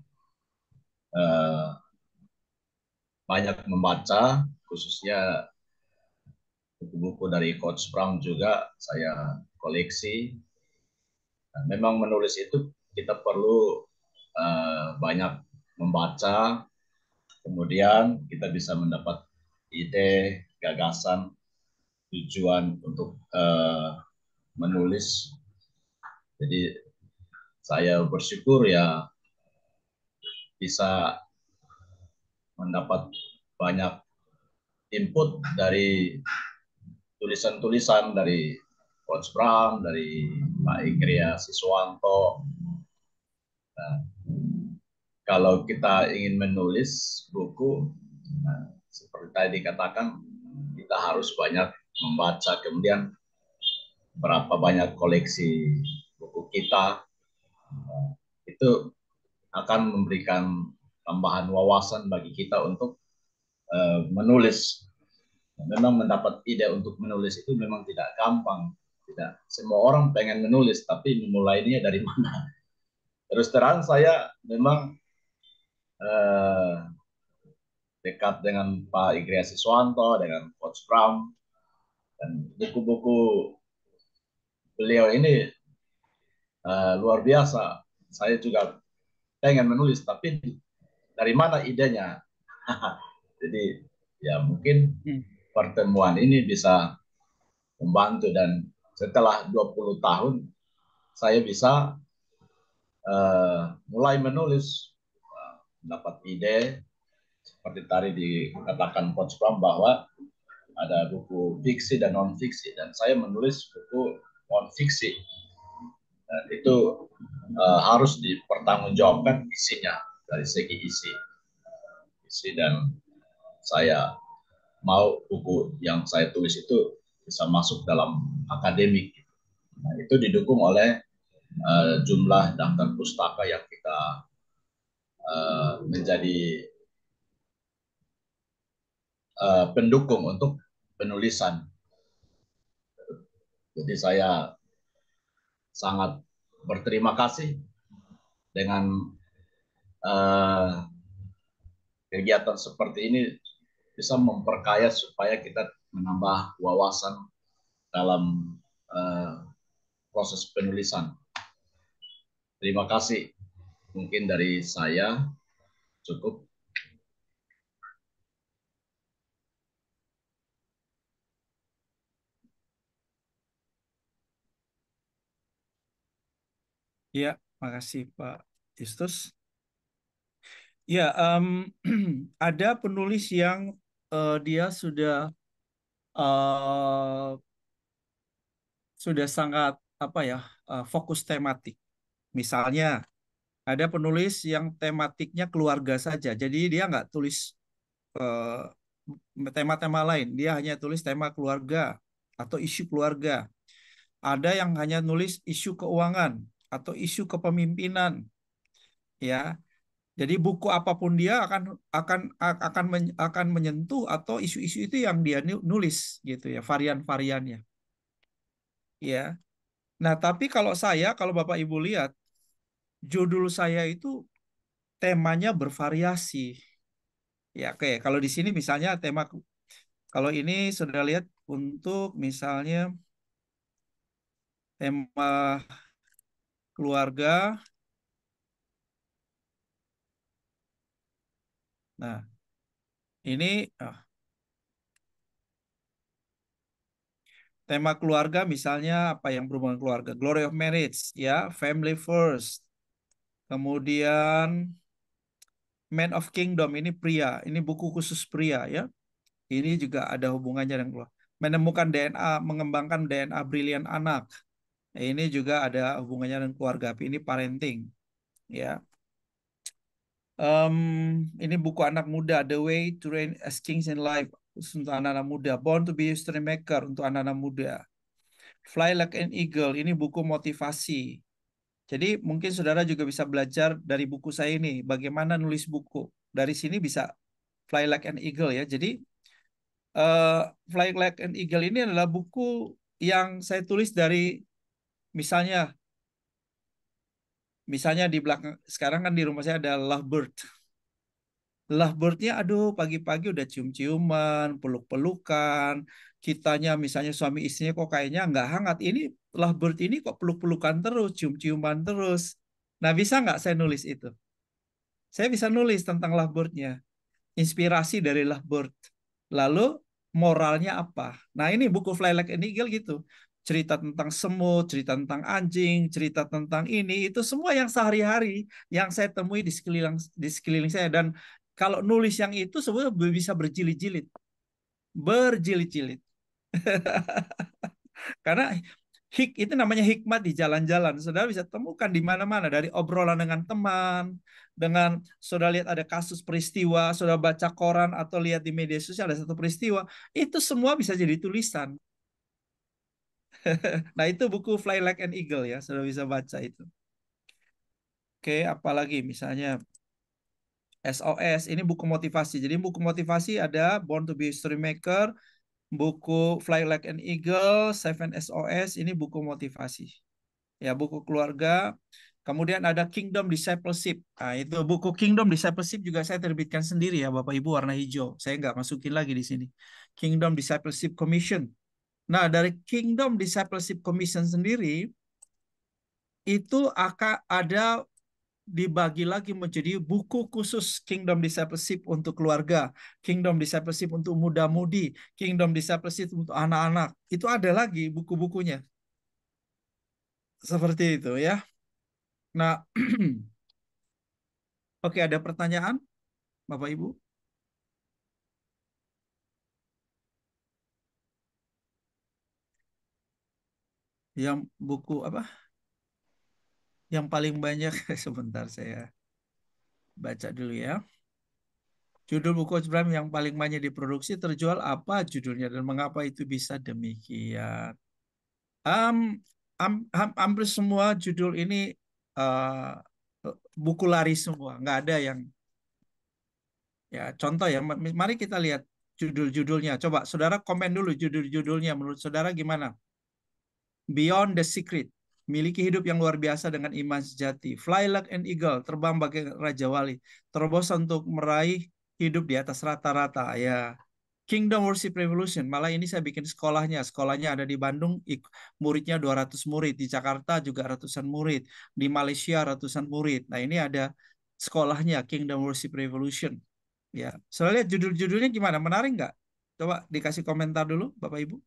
banyak membaca, khususnya buku-buku dari Coach Bram juga saya koleksi. Nah, memang menulis itu kita perlu banyak membaca, kemudian kita bisa mendapat ide, gagasan, tujuan untuk menulis. Jadi saya bersyukur ya bisa mendapat banyak input dari tulisan-tulisan dari Coach Bram, dari Pak Igria Siswanto. Nah, kalau kita ingin menulis buku, nah, seperti tadi dikatakan, kita harus banyak membaca, kemudian berapa banyak koleksi buku kita, itu akan memberikan tambahan wawasan bagi kita untuk menulis. Memang mendapat ide untuk menulis itu memang tidak gampang. Tidak semua orang pengen menulis, tapi memulainya dari mana? Terus terang saya memang dekat dengan Pak Igria Siswanto, dengan Coach Bram, dan buku-buku beliau ini luar biasa. Saya juga pengen menulis, tapi dari mana idenya? Jadi ya mungkin pertemuan ini bisa membantu, dan setelah 20 tahun saya bisa mulai menulis, dapat ide seperti tadi dikatakan Coach Bram bahwa ada buku fiksi dan non fiksi, dan saya menulis buku non fiksi, dan itu harus dipertanggungjawabkan isinya dari segi isi, dan saya mau buku yang saya tulis itu bisa masuk dalam akademik. Nah, itu didukung oleh jumlah daftar pustaka yang kita menjadi pendukung untuk penulisan. Jadi saya sangat berterima kasih dengan kegiatan seperti ini, bisa memperkaya supaya kita menambah wawasan dalam proses penulisan. Terima kasih. Mungkin dari saya cukup. Ya, makasih Pak Justus. Ya, ada penulis yang dia sudah sangat fokus tematik. Misalnya ada penulis yang tematiknya keluarga saja, jadi dia nggak tulis tema-tema lain, dia hanya tulis tema keluarga atau isu keluarga. Ada yang hanya nulis isu keuangan atau isu kepemimpinan, ya. Jadi buku apapun dia akan menyentuh atau isu-isu itu yang dia nulis gitu ya, varian-variannya. Ya. Nah, tapi kalau Bapak Ibu lihat, judul saya itu temanya bervariasi. Ya, oke. Kalau di sini misalnya kalau ini sudah lihat untuk misalnya tema keluarga. Nah, ini tema keluarga misalnya apa yang berhubungan keluarga? Glory of Marriage, ya, Family First. Kemudian Man of Kingdom, ini pria, ini buku khusus pria, ya. Ini juga ada hubungannya dengan keluarga. Menemukan DNA, mengembangkan DNA brilian anak. Ini juga ada hubungannya dengan keluarga. Ini parenting, ya. Ini buku anak muda, The Way to Reign as Kings in Life, untuk anak-anak muda. Born to be History Maker untuk anak-anak muda. Fly Like an Eagle, ini buku motivasi. Jadi mungkin saudara juga bisa belajar dari buku saya ini, bagaimana nulis buku. Dari sini bisa Fly Like an Eagle, ya. Jadi Fly Like an Eagle ini adalah buku yang saya tulis dari misalnya di belakang sekarang kan di rumah saya ada lovebird. Lovebird-nya aduh pagi-pagi udah cium-ciuman, peluk-pelukan. Kitanya misalnya suami istrinya kok kayaknya nggak hangat. Ini lovebird ini kok peluk-pelukan terus, cium-ciuman terus. Nah, bisa nggak saya nulis itu? Saya bisa nulis tentang lovebird-nya. Inspirasi dari lovebird. Lalu moralnya apa? Nah, ini buku Fly Like an Eagle gitu. Cerita tentang semut, cerita tentang anjing, cerita tentang ini, itu semua yang sehari-hari yang saya temui di sekeliling saya. Dan kalau nulis yang itu sebenarnya bisa berjilid-jilid. Berjilid-jilid. Karena itu namanya hikmat di jalan-jalan. Saudara bisa temukan di mana-mana, dari obrolan dengan teman, dengan saudara lihat ada kasus peristiwa, saudara baca koran atau lihat di media sosial ada satu peristiwa, itu semua bisa jadi tulisan. Nah, itu buku Fly Like an Eagle, ya, saudara bisa baca itu. Oke, apalagi misalnya SOS, ini buku motivasi. Jadi buku motivasi ada Born to be History Maker, buku Fly Like an Eagle, 7 SOS, ini buku motivasi. Ya, buku keluarga. Kemudian ada Kingdom Discipleship. Nah, itu buku Kingdom Discipleship juga saya terbitkan sendiri, ya, Bapak Ibu, warna hijau. Saya nggak masukin lagi di sini. Kingdom Discipleship Commission. Nah, dari Kingdom Discipleship Commission sendiri, itu akan ada dibagi lagi menjadi buku khusus Kingdom Discipleship untuk keluarga, Kingdom Discipleship untuk muda-mudi, Kingdom Discipleship untuk anak-anak. Itu ada lagi buku-bukunya. Seperti itu, ya. Nah, oke, ada pertanyaan, Bapak Ibu? Yang buku apa? Yang paling banyak, sebentar saya baca dulu ya. Judul buku Coach Bram yang paling banyak diproduksi terjual apa judulnya dan mengapa itu bisa demikian? Um, Hampir semua judul ini uh, buku lari semua, nggak ada yang ya contoh ya. Mari kita lihat judul-judulnya. Coba saudara komen dulu judul-judulnya. Menurut saudara gimana? Beyond the Secret, miliki hidup yang luar biasa dengan iman sejati. Fly like an eagle, terbang bagai Raja Wali. Terobosan untuk meraih hidup di atas rata-rata. Ya, Kingdom Worship Revolution. Malah ini saya bikin sekolahnya. Sekolahnya ada di Bandung, muridnya 200 murid. Di Jakarta juga ratusan murid. Di Malaysia ratusan murid. Nah, ini ada sekolahnya Kingdom Worship Revolution. Ya, soalnya judul-judulnya gimana? Menarik nggak? Coba dikasih komentar dulu, Bapak Ibu.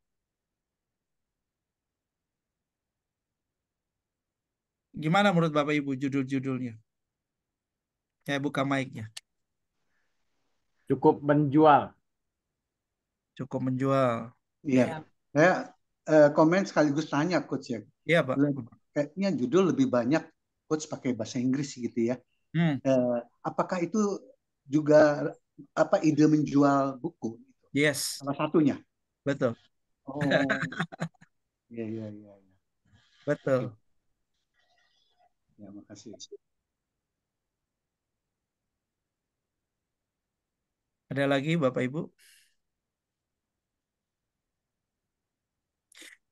Gimana menurut Bapak Ibu judul-judulnya? Saya buka mic-nya. Cukup menjual. Cukup menjual. Iya, saya komen sekaligus tanya coach ya. Iya, Pak. Kayaknya judul lebih banyak coach pakai bahasa Inggris gitu ya. Apakah itu juga apa ide menjual buku? Yes. Salah satunya. Betul. Oh, iya, iya, iya. Betul. Ya, makasih. Ada lagi Bapak Ibu?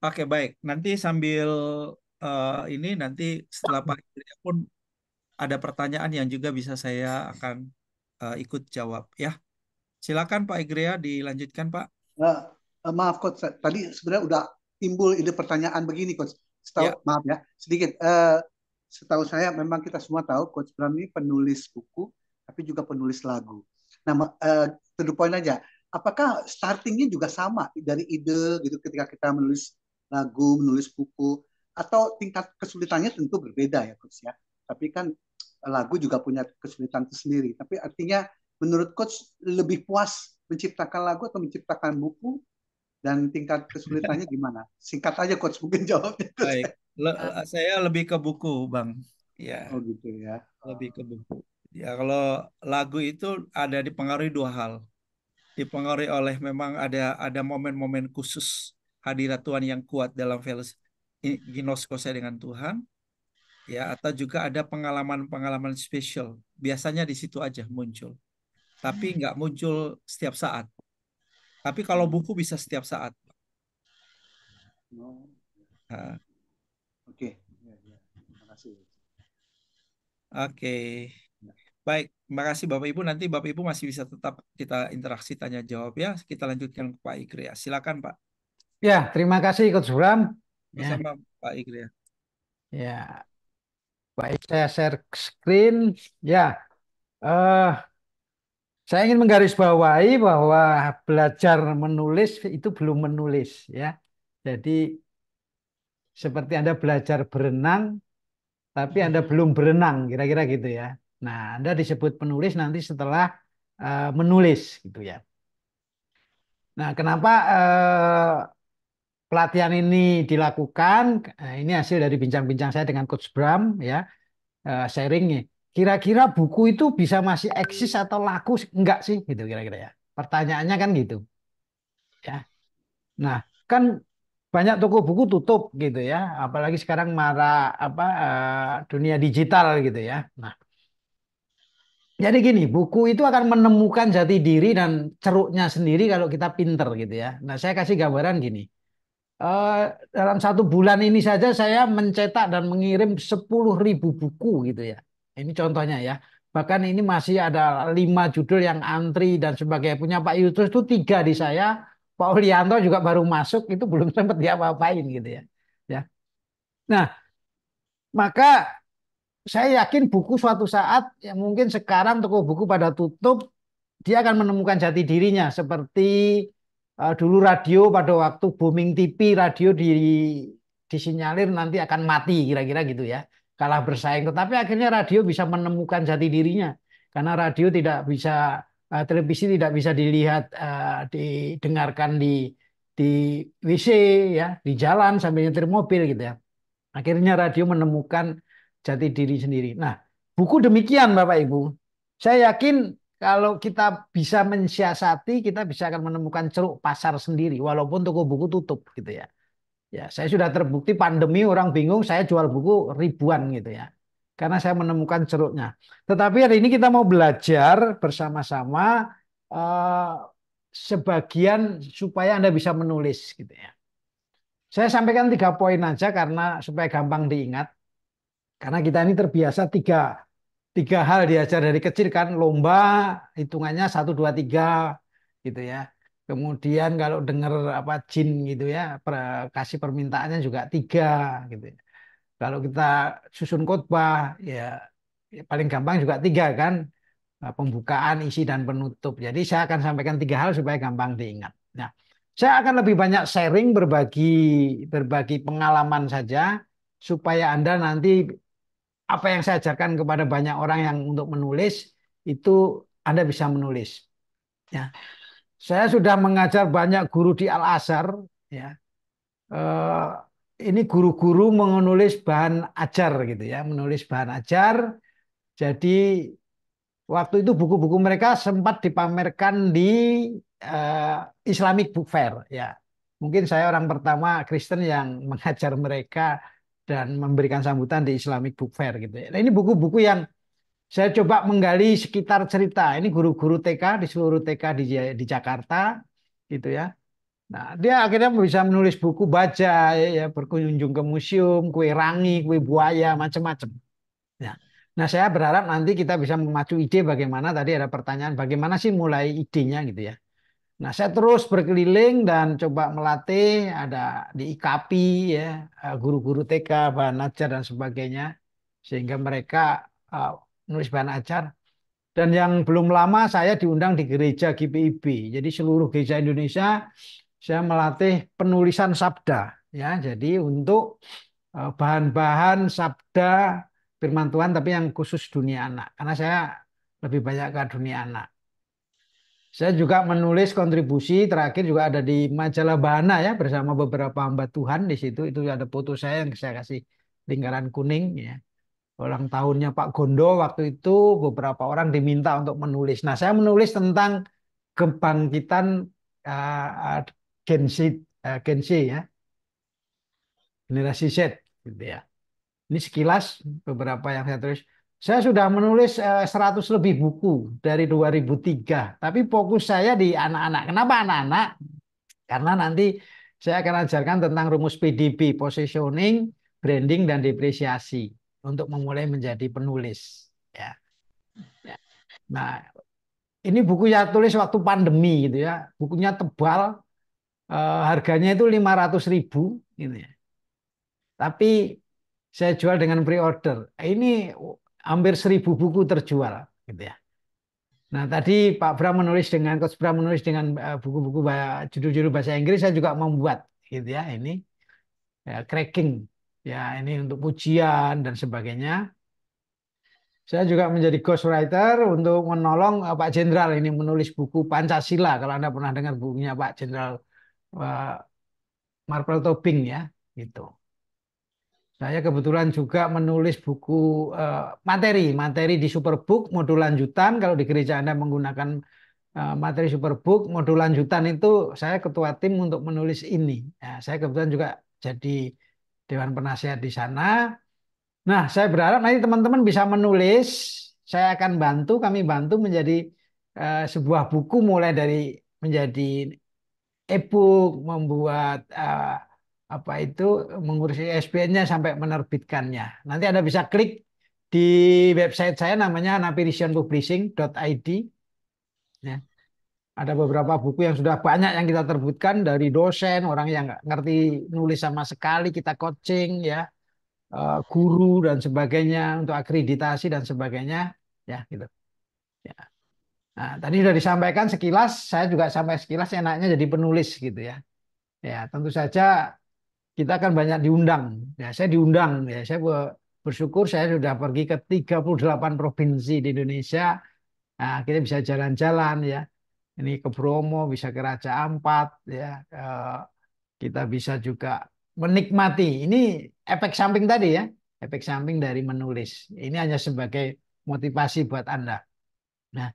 Oke, baik. Nanti sambil ini nanti setelah Pak Igria pun ada pertanyaan yang juga bisa saya akan ikut jawab ya. Silakan Pak Igria dilanjutkan Pak. Maaf coach, tadi sebenarnya udah timbul ide pertanyaan begini coach. Maaf ya, sedikit. Setahu saya memang kita semua tahu coach Bram ini penulis buku, tapi juga penulis lagu. Nah, to the point aja. Apakah startingnya juga sama dari ide gitu ketika kita menulis lagu, menulis buku, atau tingkat kesulitannya tentu berbeda ya coach ya. Tapi kan lagu juga punya kesulitan tersendiri. Tapi artinya menurut coach lebih puas menciptakan lagu atau menciptakan buku, dan tingkat kesulitannya gimana? Singkat aja coach, mungkin jawabnya. Baik, saya lebih ke buku Bang. Ya. Oh gitu ya. Lebih ke buku. Ya kalau lagu itu ada dipengaruhi dua hal. Dipengaruhi oleh memang ada momen-momen khusus hadirat Tuhan yang kuat dalam ginosko saya dengan Tuhan. Ya, atau juga ada pengalaman-pengalaman spesial. Biasanya di situ aja muncul. Tapi nggak muncul setiap saat. Tapi kalau buku bisa setiap saat. Nah. Oke. Terima kasih. Oke. Baik, terima kasih Bapak Ibu. Nanti Bapak Ibu masih bisa tetap kita interaksi tanya jawab ya. Kita lanjutkan ke Pak Igria. Silakan Pak. Ya, terima kasih Coach Bram. Bersama Pak Igria. Ya, baik saya share screen. Ya, saya ingin menggarisbawahi bahwa belajar menulis itu belum menulis ya. Jadi seperti Anda belajar berenang, tapi Anda belum berenang, kira-kira gitu ya. Nah, Anda disebut penulis nanti setelah menulis gitu ya. Nah, kenapa pelatihan ini dilakukan? Ini hasil dari bincang-bincang saya dengan Coach Bram ya, sharingnya. Kira-kira buku itu bisa masih eksis atau laku enggak sih gitu kira-kira ya. Pertanyaannya kan gitu. Ya. Nah, kan banyak toko buku tutup gitu ya, apalagi sekarang marak apa dunia digital gitu ya. Nah, jadi gini, buku itu akan menemukan jati diri dan ceruknya sendiri kalau kita pinter gitu ya. Nah, saya kasih gambaran gini. Dalam 1 bulan ini saja saya mencetak dan mengirim 10.000 buku gitu ya. Ini contohnya ya. Bahkan ini masih ada 5 judul yang antri dan sebagainya. Punya Pak Yusuf itu 3 di saya. Pak Ulianto juga baru masuk, itu belum sempat diapa-apain gitu ya. Ya. Nah, maka saya yakin buku suatu saat, ya mungkin sekarang toko buku pada tutup, dia akan menemukan jati dirinya seperti dulu radio pada waktu booming TV, radio disinyalir nanti akan mati kira-kira gitu ya. kalah bersaing. Tetapi akhirnya radio bisa menemukan jati dirinya karena radio tidak bisa televisi tidak bisa dilihat didengarkan di WC ya, di jalan sambil nyetir mobil gitu ya. Akhirnya radio menemukan jati diri sendiri. Nah, buku demikian Bapak Ibu. Saya yakin kalau kita bisa mensiasati, kita bisa akan menemukan ceruk pasar sendiri, walaupun toko buku tutup gitu ya. Ya, saya sudah terbukti pandemi orang bingung, saya jual buku ribuan gitu ya. Karena saya menemukan ceruknya. Tetapi hari ini kita mau belajar bersama-sama eh, sebagian supaya Anda bisa menulis gitu ya. Saya sampaikan 3 poin aja karena supaya gampang diingat. Karena kita ini terbiasa tiga hal diajar dari kecil kan, lomba hitungannya 1, 2, 3 gitu ya. Kemudian kalau dengar apa jin gitu ya, kasih permintaannya juga 3 gitu ya. Kalau kita susun khotbah ya, ya paling gampang juga 3 kan. Pembukaan, isi dan penutup. Jadi saya akan sampaikan 3 hal supaya gampang diingat. Nah, saya akan lebih banyak sharing berbagi pengalaman saja supaya Anda nanti apa yang saya ajarkan kepada banyak orang yang untuk menulis itu Anda bisa menulis. Ya, saya sudah mengajar banyak guru di Al-Azhar. Ya, Eh, ini guru-guru menulis bahan ajar gitu ya, menulis bahan ajar. Jadi waktu itu buku-buku mereka sempat dipamerkan di eh, Islamic Book Fair. Ya, mungkin saya orang pertama Kristen yang mengajar mereka dan memberikan sambutan di Islamic Book Fair gitu ya. Nah, ini buku-buku yang saya coba menggali sekitar cerita. Ini guru-guru TK di seluruh TK di Jakarta, gitu ya. Nah, dia akhirnya bisa menulis buku baca, ya, berkunjung ke museum, kue rangi, kue buaya, macam-macam. Ya. Nah, saya berharap nanti kita bisa memacu ide bagaimana tadi ada pertanyaan, bagaimana sih mulai idenya gitu ya. Nah, saya terus berkeliling dan coba melatih, ada di IKAPI ya, guru-guru TK, bahan ajar dan sebagainya, sehingga mereka uh, nulis bahan ajar. Dan yang belum lama saya diundang di gereja GPIB. Jadi seluruh gereja Indonesia saya melatih penulisan sabda ya. Jadi untuk bahan-bahan sabda firman Tuhan tapi yang khusus dunia anak. Karena saya lebih banyak ke dunia anak. Saya juga menulis kontribusi terakhir juga ada di majalah Bahana ya bersama beberapa hamba Tuhan di situ. Itu ada foto saya yang saya kasih lingkaran kuning ya. Ulang tahunnya Pak Gondo waktu itu beberapa orang diminta untuk menulis. Nah, saya menulis tentang kebangkitan uh, Gen Z, Gen Z ya, generasi Z gitu ya. Ini sekilas beberapa yang saya tulis. Saya sudah menulis 100 lebih buku dari 2003, tapi fokus saya di anak-anak. Kenapa anak-anak? Karena nanti saya akan ajarkan tentang rumus PDB, positioning, branding, dan depresiasi untuk memulai menjadi penulis. Ya. Ya. Nah, ini buku saya tulis waktu pandemi gitu ya. Bukunya tebal, harganya itu 500.000 gitu ya. Tapi saya jual dengan pre-order. Ini hampir 1.000 buku terjual gitu ya. Nah, tadi Pak Bram menulis dengan Coach Bram menulis dengan buku-buku judul-judul bahasa Inggris, saya juga membuat gitu ya. Ini ya, cracking ya, ini untuk pujian dan sebagainya. Saya juga menjadi ghostwriter untuk menolong Pak Jenderal ini menulis buku Pancasila. Kalau Anda pernah dengar bukunya Pak Jenderal uh, Marvel Tobing ya, gitu. Saya kebetulan juga menulis buku materi di Superbook modul lanjutan. Kalau di gereja Anda menggunakan materi Superbook modul lanjutan itu saya ketua tim untuk menulis ini. Ya, saya kebetulan juga jadi dewan penasihat di sana. Nah, saya berharap nanti teman-teman bisa menulis. Saya akan bantu, kami bantu menjadi sebuah buku mulai dari menjadi e-book, membuat apa itu mengurus ISBN-nya sampai menerbitkannya. Nanti Anda bisa klik di website saya namanya napivisionpublishing.id. Ya. Ada beberapa buku yang sudah banyak yang kita terbitkan dari dosen, orang yang nggak ngerti nulis sama sekali, kita coaching ya, guru dan sebagainya untuk akreditasi dan sebagainya, ya gitu. Ya. Nah, tadi sudah disampaikan sekilas, saya juga sampai sekilas enaknya jadi penulis gitu ya. Ya, tentu saja kita akan banyak diundang. Ya, saya diundang. Ya, saya bersyukur saya sudah pergi ke 38 provinsi di Indonesia. Nah, kita bisa jalan-jalan ya. Ini ke Bromo, bisa ke Raja Ampat ya. Kita bisa juga menikmati. Ini efek samping tadi ya. Efek samping dari menulis. Ini hanya sebagai motivasi buat Anda. Nah,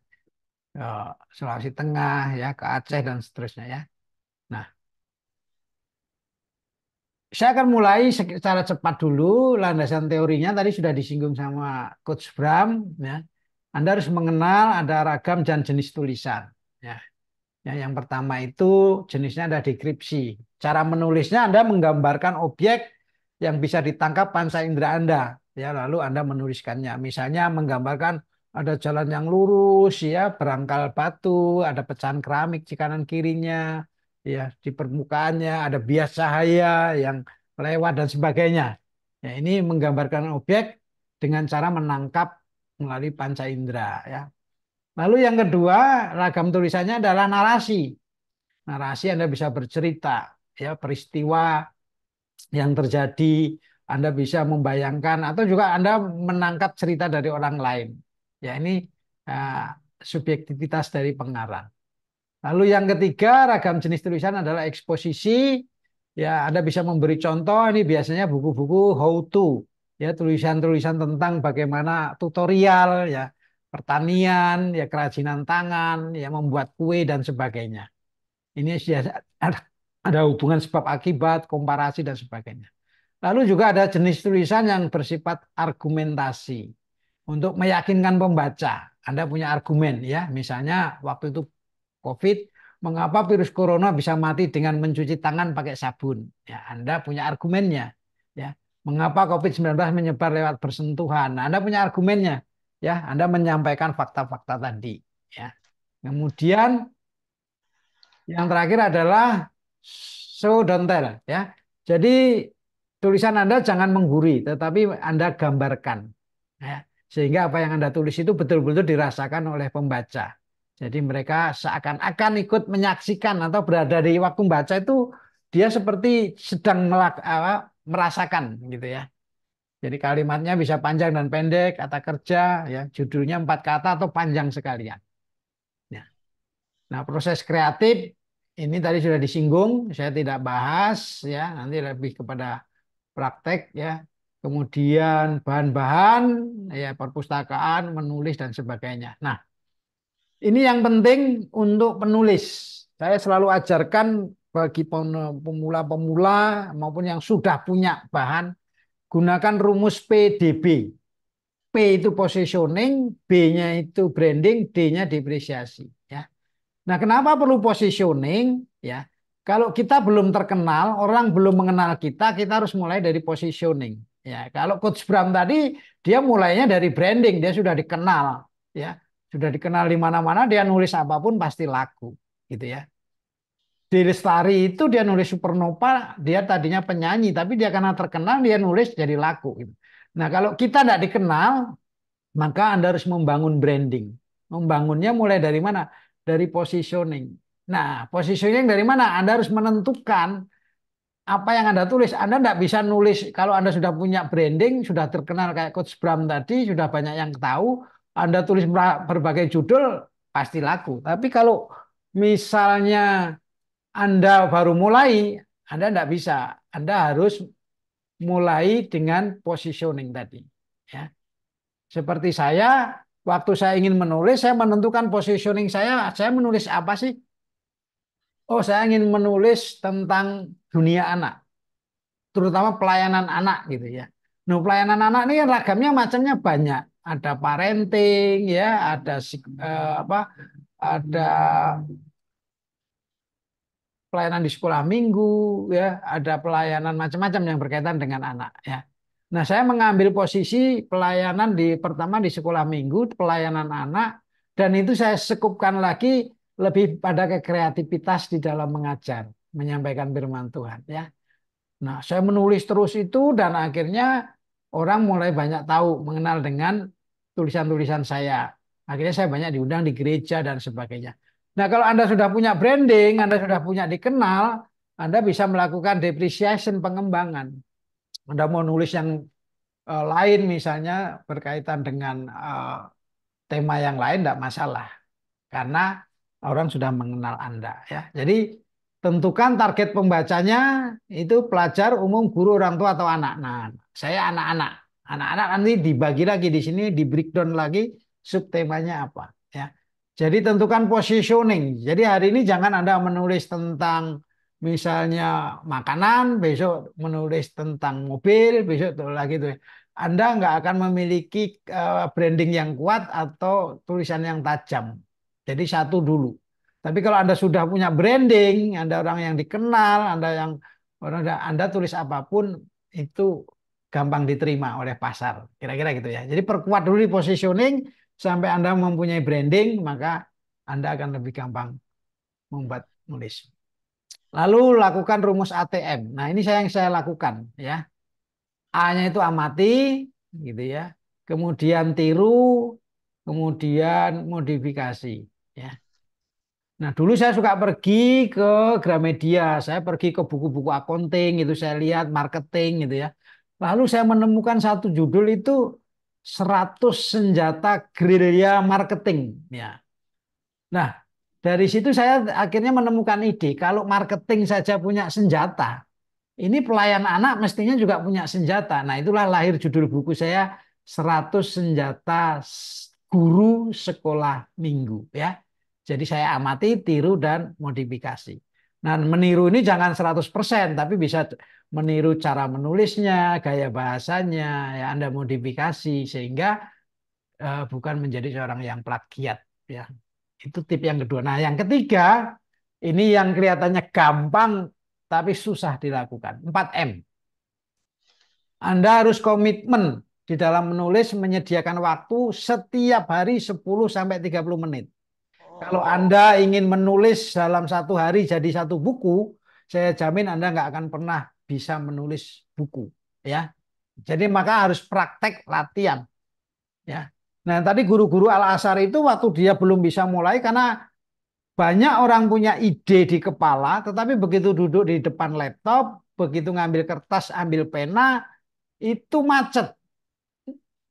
Sulawesi Tengah ya, ke Aceh dan seterusnya ya. Nah, saya akan mulai secara cepat dulu. Landasan teorinya tadi sudah disinggung sama Coach Bram ya. Anda harus mengenal ada ragam dan jenis tulisan ya. Ya, yang pertama itu jenisnya ada deskripsi. Cara menulisnya Anda menggambarkan objek yang bisa ditangkap panca indera Anda. Ya, lalu Anda menuliskannya. Misalnya menggambarkan ada jalan yang lurus, ya, berangkal batu, ada pecahan keramik di kanan kirinya, ya, di permukaannya ada bias cahaya yang lewat dan sebagainya. Ya, ini menggambarkan objek dengan cara menangkap melalui panca indera. Ya. Lalu yang kedua, ragam tulisannya adalah narasi. Narasi Anda bisa bercerita, ya, peristiwa yang terjadi, Anda bisa membayangkan atau juga Anda menangkap cerita dari orang lain. Ya, ini subjektivitas dari pengarang. Lalu yang ketiga, ragam jenis tulisan adalah eksposisi. Ya, Anda bisa memberi contoh, ini biasanya buku-buku how to, ya, tulisan-tulisan tentang bagaimana tutorial, ya, pertanian, ya, kerajinan tangan, ya, membuat kue dan sebagainya. Ini ada hubungan sebab akibat, komparasi dan sebagainya. Lalu juga ada jenis tulisan yang bersifat argumentasi untuk meyakinkan pembaca. Anda punya argumen ya, misalnya waktu itu COVID, mengapa virus corona bisa mati dengan mencuci tangan pakai sabun? Ya, Anda punya argumennya. Ya, mengapa COVID-19 menyebar lewat bersentuhan? Nah, Anda punya argumennya. Ya, Anda menyampaikan fakta-fakta tadi. Ya, kemudian yang terakhir adalah show don't tell. Ya, jadi tulisan Anda jangan mengguri, tetapi Anda gambarkan. Ya, sehingga apa yang Anda tulis itu betul-betul dirasakan oleh pembaca. Jadi mereka seakan-akan ikut menyaksikan atau berada di waktu membaca itu dia seperti sedang merasakan gitu ya. Jadi kalimatnya bisa panjang dan pendek, kata kerja, ya, judulnya 4 kata atau panjang sekalian. Ya. Nah, proses kreatif ini tadi sudah disinggung, saya tidak bahas ya, nanti lebih kepada praktek ya. Kemudian bahan-bahan ya, perpustakaan, menulis dan sebagainya. Nah, ini yang penting untuk penulis. Saya selalu ajarkan bagi pemula-pemula maupun yang sudah punya bahan, gunakan rumus PDB. P itu positioning, B-nya itu branding, D-nya depresiasi. Ya. Nah, kenapa perlu positioning? Ya, kalau kita belum terkenal, orang belum mengenal kita, kita harus mulai dari positioning. Ya, kalau Coach Bram tadi, dia mulainya dari branding, dia sudah dikenal. Ya, sudah dikenal di mana-mana, dia nulis apapun pasti laku, gitu ya. Di Lestari itu dia nulis Supernova, dia tadinya penyanyi, tapi dia karena terkenal dia nulis jadi laku. Gitu. Nah, kalau kita tidak dikenal, maka Anda harus membangun branding. Membangunnya mulai dari mana? Dari positioning. Nah, positioning dari mana? Anda harus menentukan apa yang Anda tulis. Anda tidak bisa nulis kalau Anda sudah punya branding, sudah terkenal kayak Coach Bram tadi, sudah banyak yang tahu, Anda tulis berbagai judul, pasti laku. Tapi kalau misalnya Anda baru mulai, Anda tidak bisa. Anda harus mulai dengan positioning tadi. Ya. Seperti saya, waktu saya ingin menulis, saya menentukan positioning saya menulis apa sih? Oh, saya ingin menulis tentang dunia anak, terutama pelayanan anak gitu ya. Nah, pelayanan anak ini ragamnya macamnya banyak. Ada parenting ya, ada apa? Ada pelayanan di sekolah minggu ya, ada pelayanan macam-macam yang berkaitan dengan anak ya. Nah, saya mengambil posisi pelayanan di pertama di sekolah minggu, pelayanan anak, dan itu saya sekupkan lagi lebih pada ke kreativitas di dalam mengajar, menyampaikan firman Tuhan ya. Nah, saya menulis terus itu dan akhirnya orang mulai banyak tahu mengenal dengan tulisan-tulisan saya. Akhirnya saya banyak diundang di gereja dan sebagainya. Nah, kalau Anda sudah punya branding, Anda sudah punya dikenal, Anda bisa melakukan depreciation pengembangan. Anda mau nulis yang lain misalnya berkaitan dengan tema yang lain tidak masalah karena orang sudah mengenal Anda ya. Jadi tentukan target pembacanya itu pelajar umum, guru, orang tua atau anak. Nah, saya anak-anak. Anak-anak nanti dibagi lagi di sini, di breakdown lagi subtemanya apa ya. Jadi tentukan positioning. Jadi hari ini jangan Anda menulis tentang misalnya makanan, besok menulis tentang mobil, besok lagi tuh. Anda nggak akan memiliki branding yang kuat atau tulisan yang tajam. Jadi satu dulu. Tapi kalau Anda sudah punya branding, Anda orang yang dikenal, Anda yang orang Anda tulis apapun itu gampang diterima oleh pasar. Kira-kira gitu ya. Jadi perkuat dulu di positioning sampai Anda mempunyai branding, maka Anda akan lebih gampang membuat nulis. Lalu lakukan rumus ATM. Nah, ini yang saya lakukan ya. A-nya itu amati gitu ya. Kemudian tiru, kemudian modifikasi ya. Nah, dulu saya suka pergi ke Gramedia, saya pergi ke buku-buku accounting itu saya lihat marketing gitu ya. Lalu saya menemukan satu judul itu 100 senjata gerilya marketing ya. Nah, dari situ saya akhirnya menemukan ide kalau marketing saja punya senjata, ini pelayan anak mestinya juga punya senjata. Nah, itulah lahir judul buku saya 100 senjata guru sekolah minggu ya. Jadi saya amati, tiru dan modifikasi. Nah, meniru ini jangan 100%, tapi bisa meniru cara menulisnya, gaya bahasanya, ya Anda modifikasi sehingga bukan menjadi seorang yang plagiat ya. Itu tip yang kedua. Nah, yang ketiga, ini yang kelihatannya gampang tapi susah dilakukan. 4M. Anda harus komitmen di dalam menulis menyediakan waktu setiap hari 10 sampai 30 menit. Kalau Anda ingin menulis dalam satu hari jadi satu buku, saya jamin Anda nggak akan pernah bisa menulis buku, ya. Jadi maka harus praktek latihan, ya. Nah, tadi guru-guru Al-Azhar itu waktu dia belum bisa mulai karena banyak orang punya ide di kepala, tetapi begitu duduk di depan laptop, begitu ngambil kertas, ambil pena, itu macet,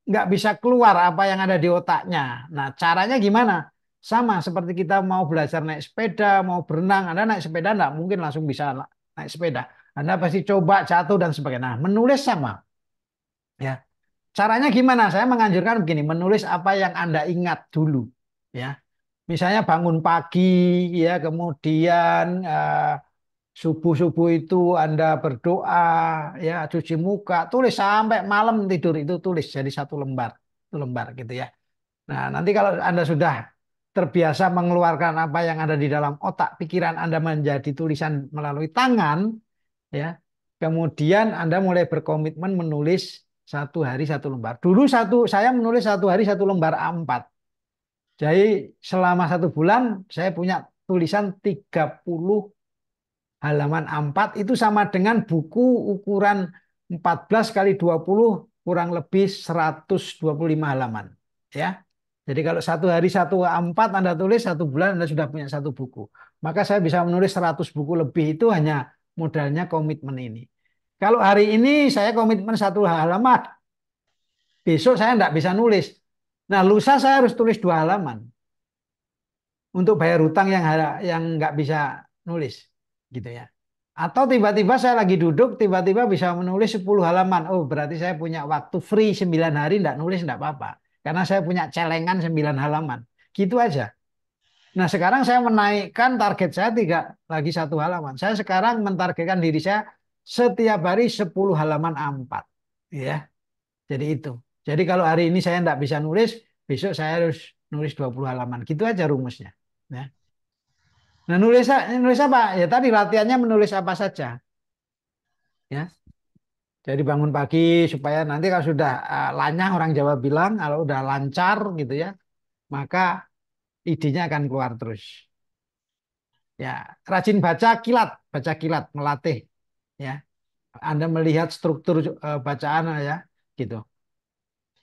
nggak bisa keluar apa yang ada di otaknya. Nah, caranya gimana? Sama seperti kita mau belajar naik sepeda, mau berenang, Anda naik sepeda nggak mungkin langsung bisa naik sepeda. Anda pasti coba jatuh dan sebagainya. Nah, menulis sama. Ya, caranya gimana? Saya menganjurkan begini, menulis apa yang Anda ingat dulu. Ya, misalnya bangun pagi, ya, kemudian subuh-subuh itu Anda berdoa, ya, cuci muka, tulis sampai malam tidur itu tulis jadi satu lembar gitu ya. Nah, nanti kalau Anda sudah terbiasa mengeluarkan apa yang ada di dalam otak, pikiran Anda menjadi tulisan melalui tangan, ya, kemudian Anda mulai berkomitmen menulis satu hari satu lembar. Dulu saya menulis satu hari satu lembar A4. Jadi selama satu bulan saya punya tulisan 30 halaman A4 itu sama dengan buku ukuran 14 kali 20 kurang lebih 125 halaman. Ya. Jadi kalau satu hari satu A4 Anda tulis satu bulan Anda sudah punya satu buku. Maka saya bisa menulis 100 buku lebih itu hanya modalnya komitmen ini. Kalau hari ini saya komitmen satu halaman, besok saya tidak bisa nulis. Nah, lusa saya harus tulis 2 halaman untuk bayar hutang yang nggak bisa nulis, gitu ya. Atau tiba-tiba saya lagi duduk, tiba-tiba bisa menulis 10 halaman. Oh, berarti saya punya waktu free 9 hari, nggak nulis nggak apa-apa. Karena saya punya celengan 9 halaman. Gitu aja. Nah, sekarang saya menaikkan target saya tidak lagi 1 halaman. Saya sekarang mentargetkan diri saya setiap hari 10 halaman A4. Ya, jadi itu. Jadi kalau hari ini saya nggak bisa nulis, besok saya harus nulis 20 halaman. Gitu aja rumusnya. Ya. Nah, nulis apa? Ya tadi latihannya menulis apa saja. Ya. Jadi bangun pagi supaya nanti kalau sudah lanyah orang Jawa bilang kalau udah lancar gitu ya, maka idenya akan keluar terus. Ya, rajin baca kilat melatih ya. Anda melihat struktur bacaan ya, gitu.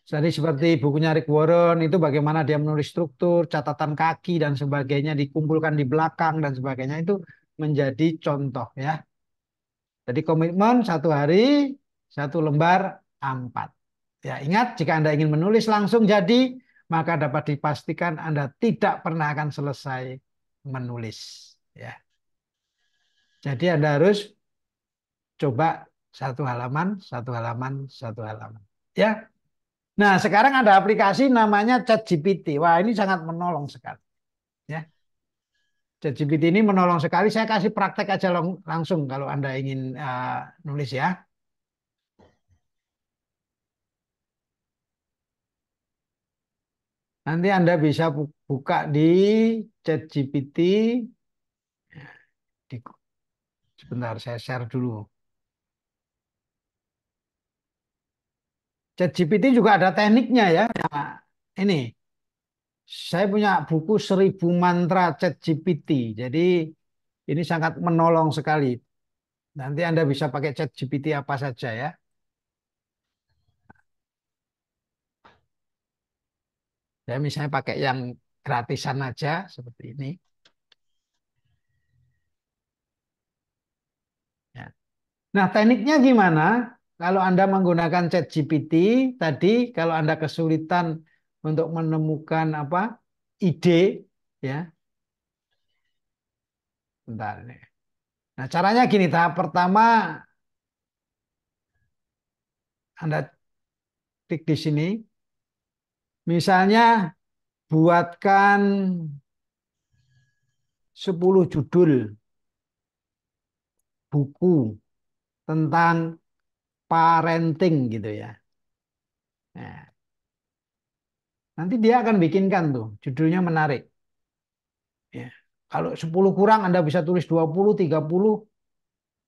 Jadi seperti bukunya Rick Warren itu bagaimana dia menulis struktur, catatan kaki dan sebagainya dikumpulkan di belakang dan sebagainya itu menjadi contoh ya. Jadi komitmen satu hari satu lembar A4. Ya, ingat jika Anda ingin menulis langsung jadi, maka dapat dipastikan Anda tidak pernah akan selesai menulis. Ya. Jadi Anda harus coba satu halaman, satu halaman, satu halaman. Ya. Nah, sekarang ada aplikasi namanya ChatGPT. Wah, ini sangat menolong sekali. Ya. ChatGPT ini menolong sekali. Saya kasih praktek aja langsung kalau Anda ingin nulis ya. Nanti Anda bisa buka di ChatGPT. Sebentar, saya share dulu. ChatGPT juga ada tekniknya ya. Nah, ini, saya punya buku 1000 mantra ChatGPT. Jadi ini sangat menolong sekali. Nanti Anda bisa pakai ChatGPT apa saja ya. Saya misalnya pakai yang gratisan aja seperti ini. Ya. Nah, tekniknya gimana? Kalau Anda menggunakan ChatGPT tadi, kalau Anda kesulitan untuk menemukan apa ide, ya, bentar nih. Nah, caranya gini, tahap pertama Anda klik di sini. Misalnya buatkan 10 judul buku tentang parenting gitu ya. Nah, nanti dia akan bikinkan tuh, judulnya menarik. Ya. Kalau 10 kurang Anda bisa tulis 20, 30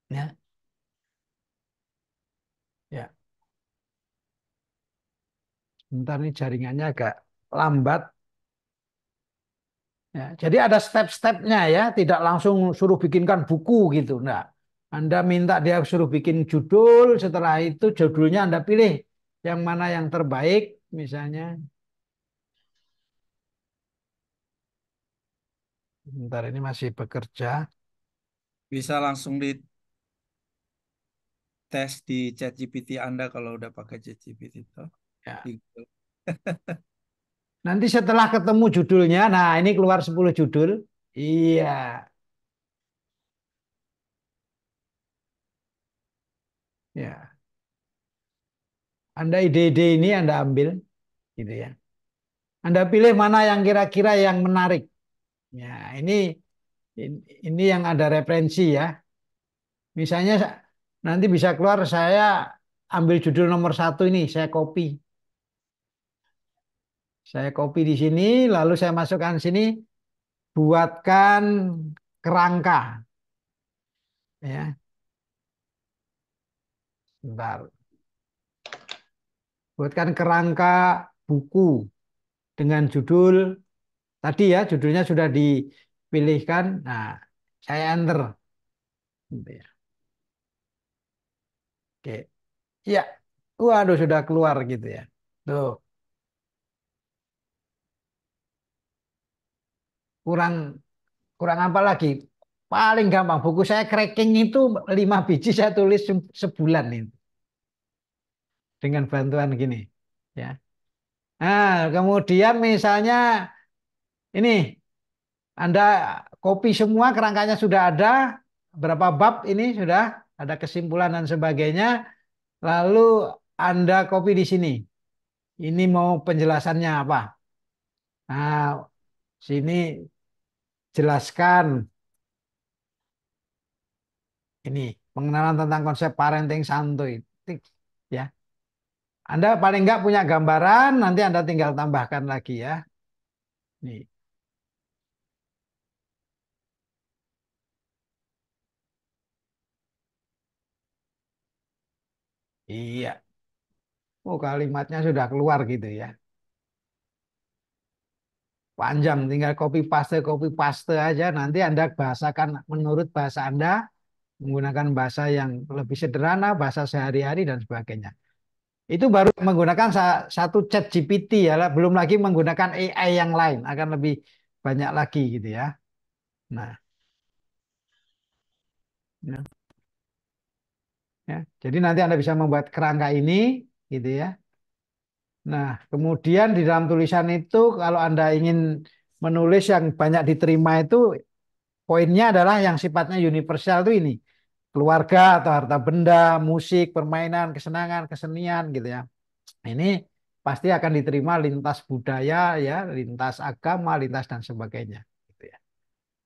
ya. Ya, bentar nih jaringannya agak lambat. Ya, jadi ada step-stepnya ya, tidak langsung suruh bikinkan buku gitu. Nah, Anda minta dia suruh bikin judul, setelah itu judulnya Anda pilih yang mana yang terbaik, misalnya. Bentar ini masih bekerja. Bisa langsung dites di ChatGPT Anda kalau udah pakai ChatGPT itu. Ya. Di Google. Nanti setelah ketemu judulnya, nah ini keluar 10 judul. Iya, ya. Anda ide-ide ini Anda ambil, gitu ya. Anda pilih mana yang kira-kira yang menarik. Ya, ini yang ada referensi ya. Misalnya nanti bisa keluar saya ambil judul nomor 1 ini, saya copy. Saya copy di sini, lalu saya masukkan sini, buatkan kerangka. Ya, bentar. Buatkan kerangka buku dengan judul tadi ya, judulnya sudah dipilihkan. Nah, saya enter. Gitu ya. Oke. Ya, waduh sudah keluar gitu ya. Tuh, kurang kurang apa lagi? Paling gampang buku saya cracking itu 5 biji saya tulis sebulan ini dengan bantuan gini. Ya. Nah, kemudian misalnya ini Anda copy semua kerangkanya sudah ada, berapa bab ini sudah ada kesimpulan dan sebagainya. Lalu Anda copy di sini. Ini mau penjelasannya apa? Nah, sini jelaskan ini pengenalan tentang konsep parenting santuy. Tik, ya. Anda paling nggak punya gambaran, nanti Anda tinggal tambahkan lagi ya. Nih. Iya. Oh, kalimatnya sudah keluar gitu ya. Panjang, tinggal copy paste aja. Nanti Anda bahasakan menurut bahasa Anda, menggunakan bahasa yang lebih sederhana, bahasa sehari-hari dan sebagainya. Itu baru menggunakan satu chat GPT ya, belum lagi menggunakan AI yang lain, akan lebih banyak lagi gitu ya. Nah, ya, ya. Jadi nanti Anda bisa membuat kerangka ini gitu ya. Nah, kemudian di dalam tulisan itu kalau Anda ingin menulis yang banyak diterima itu poinnya adalah yang sifatnya universal itu ini. Keluarga atau harta benda, musik, permainan, kesenangan, kesenian gitu ya. Ini pasti akan diterima lintas budaya ya, lintas agama, lintas dan sebagainya gitu ya.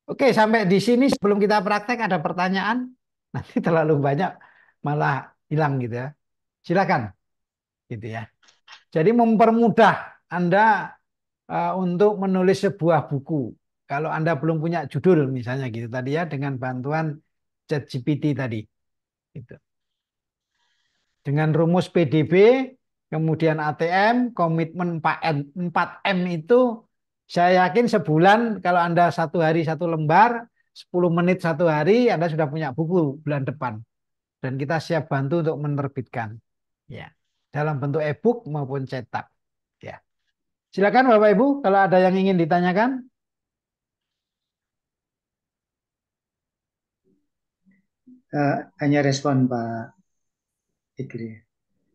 Oke, sampai di sini sebelum kita praktek ada pertanyaan? Nanti terlalu banyak malah hilang gitu ya. Silakan gitu ya. Jadi mempermudah Anda untuk menulis sebuah buku. Kalau Anda belum punya judul misalnya gitu tadi ya dengan bantuan ChatGPT tadi. Gitu. Dengan rumus PDB, kemudian ATM, komitmen 4M itu saya yakin sebulan kalau Anda satu hari satu lembar, 10 menit satu hari Anda sudah punya buku bulan depan. Dan kita siap bantu untuk menerbitkan. Ya. Dalam bentuk e-book maupun cetak. Ya. Silakan Bapak Ibu kalau ada yang ingin ditanyakan. Hanya respon Pak Ikri.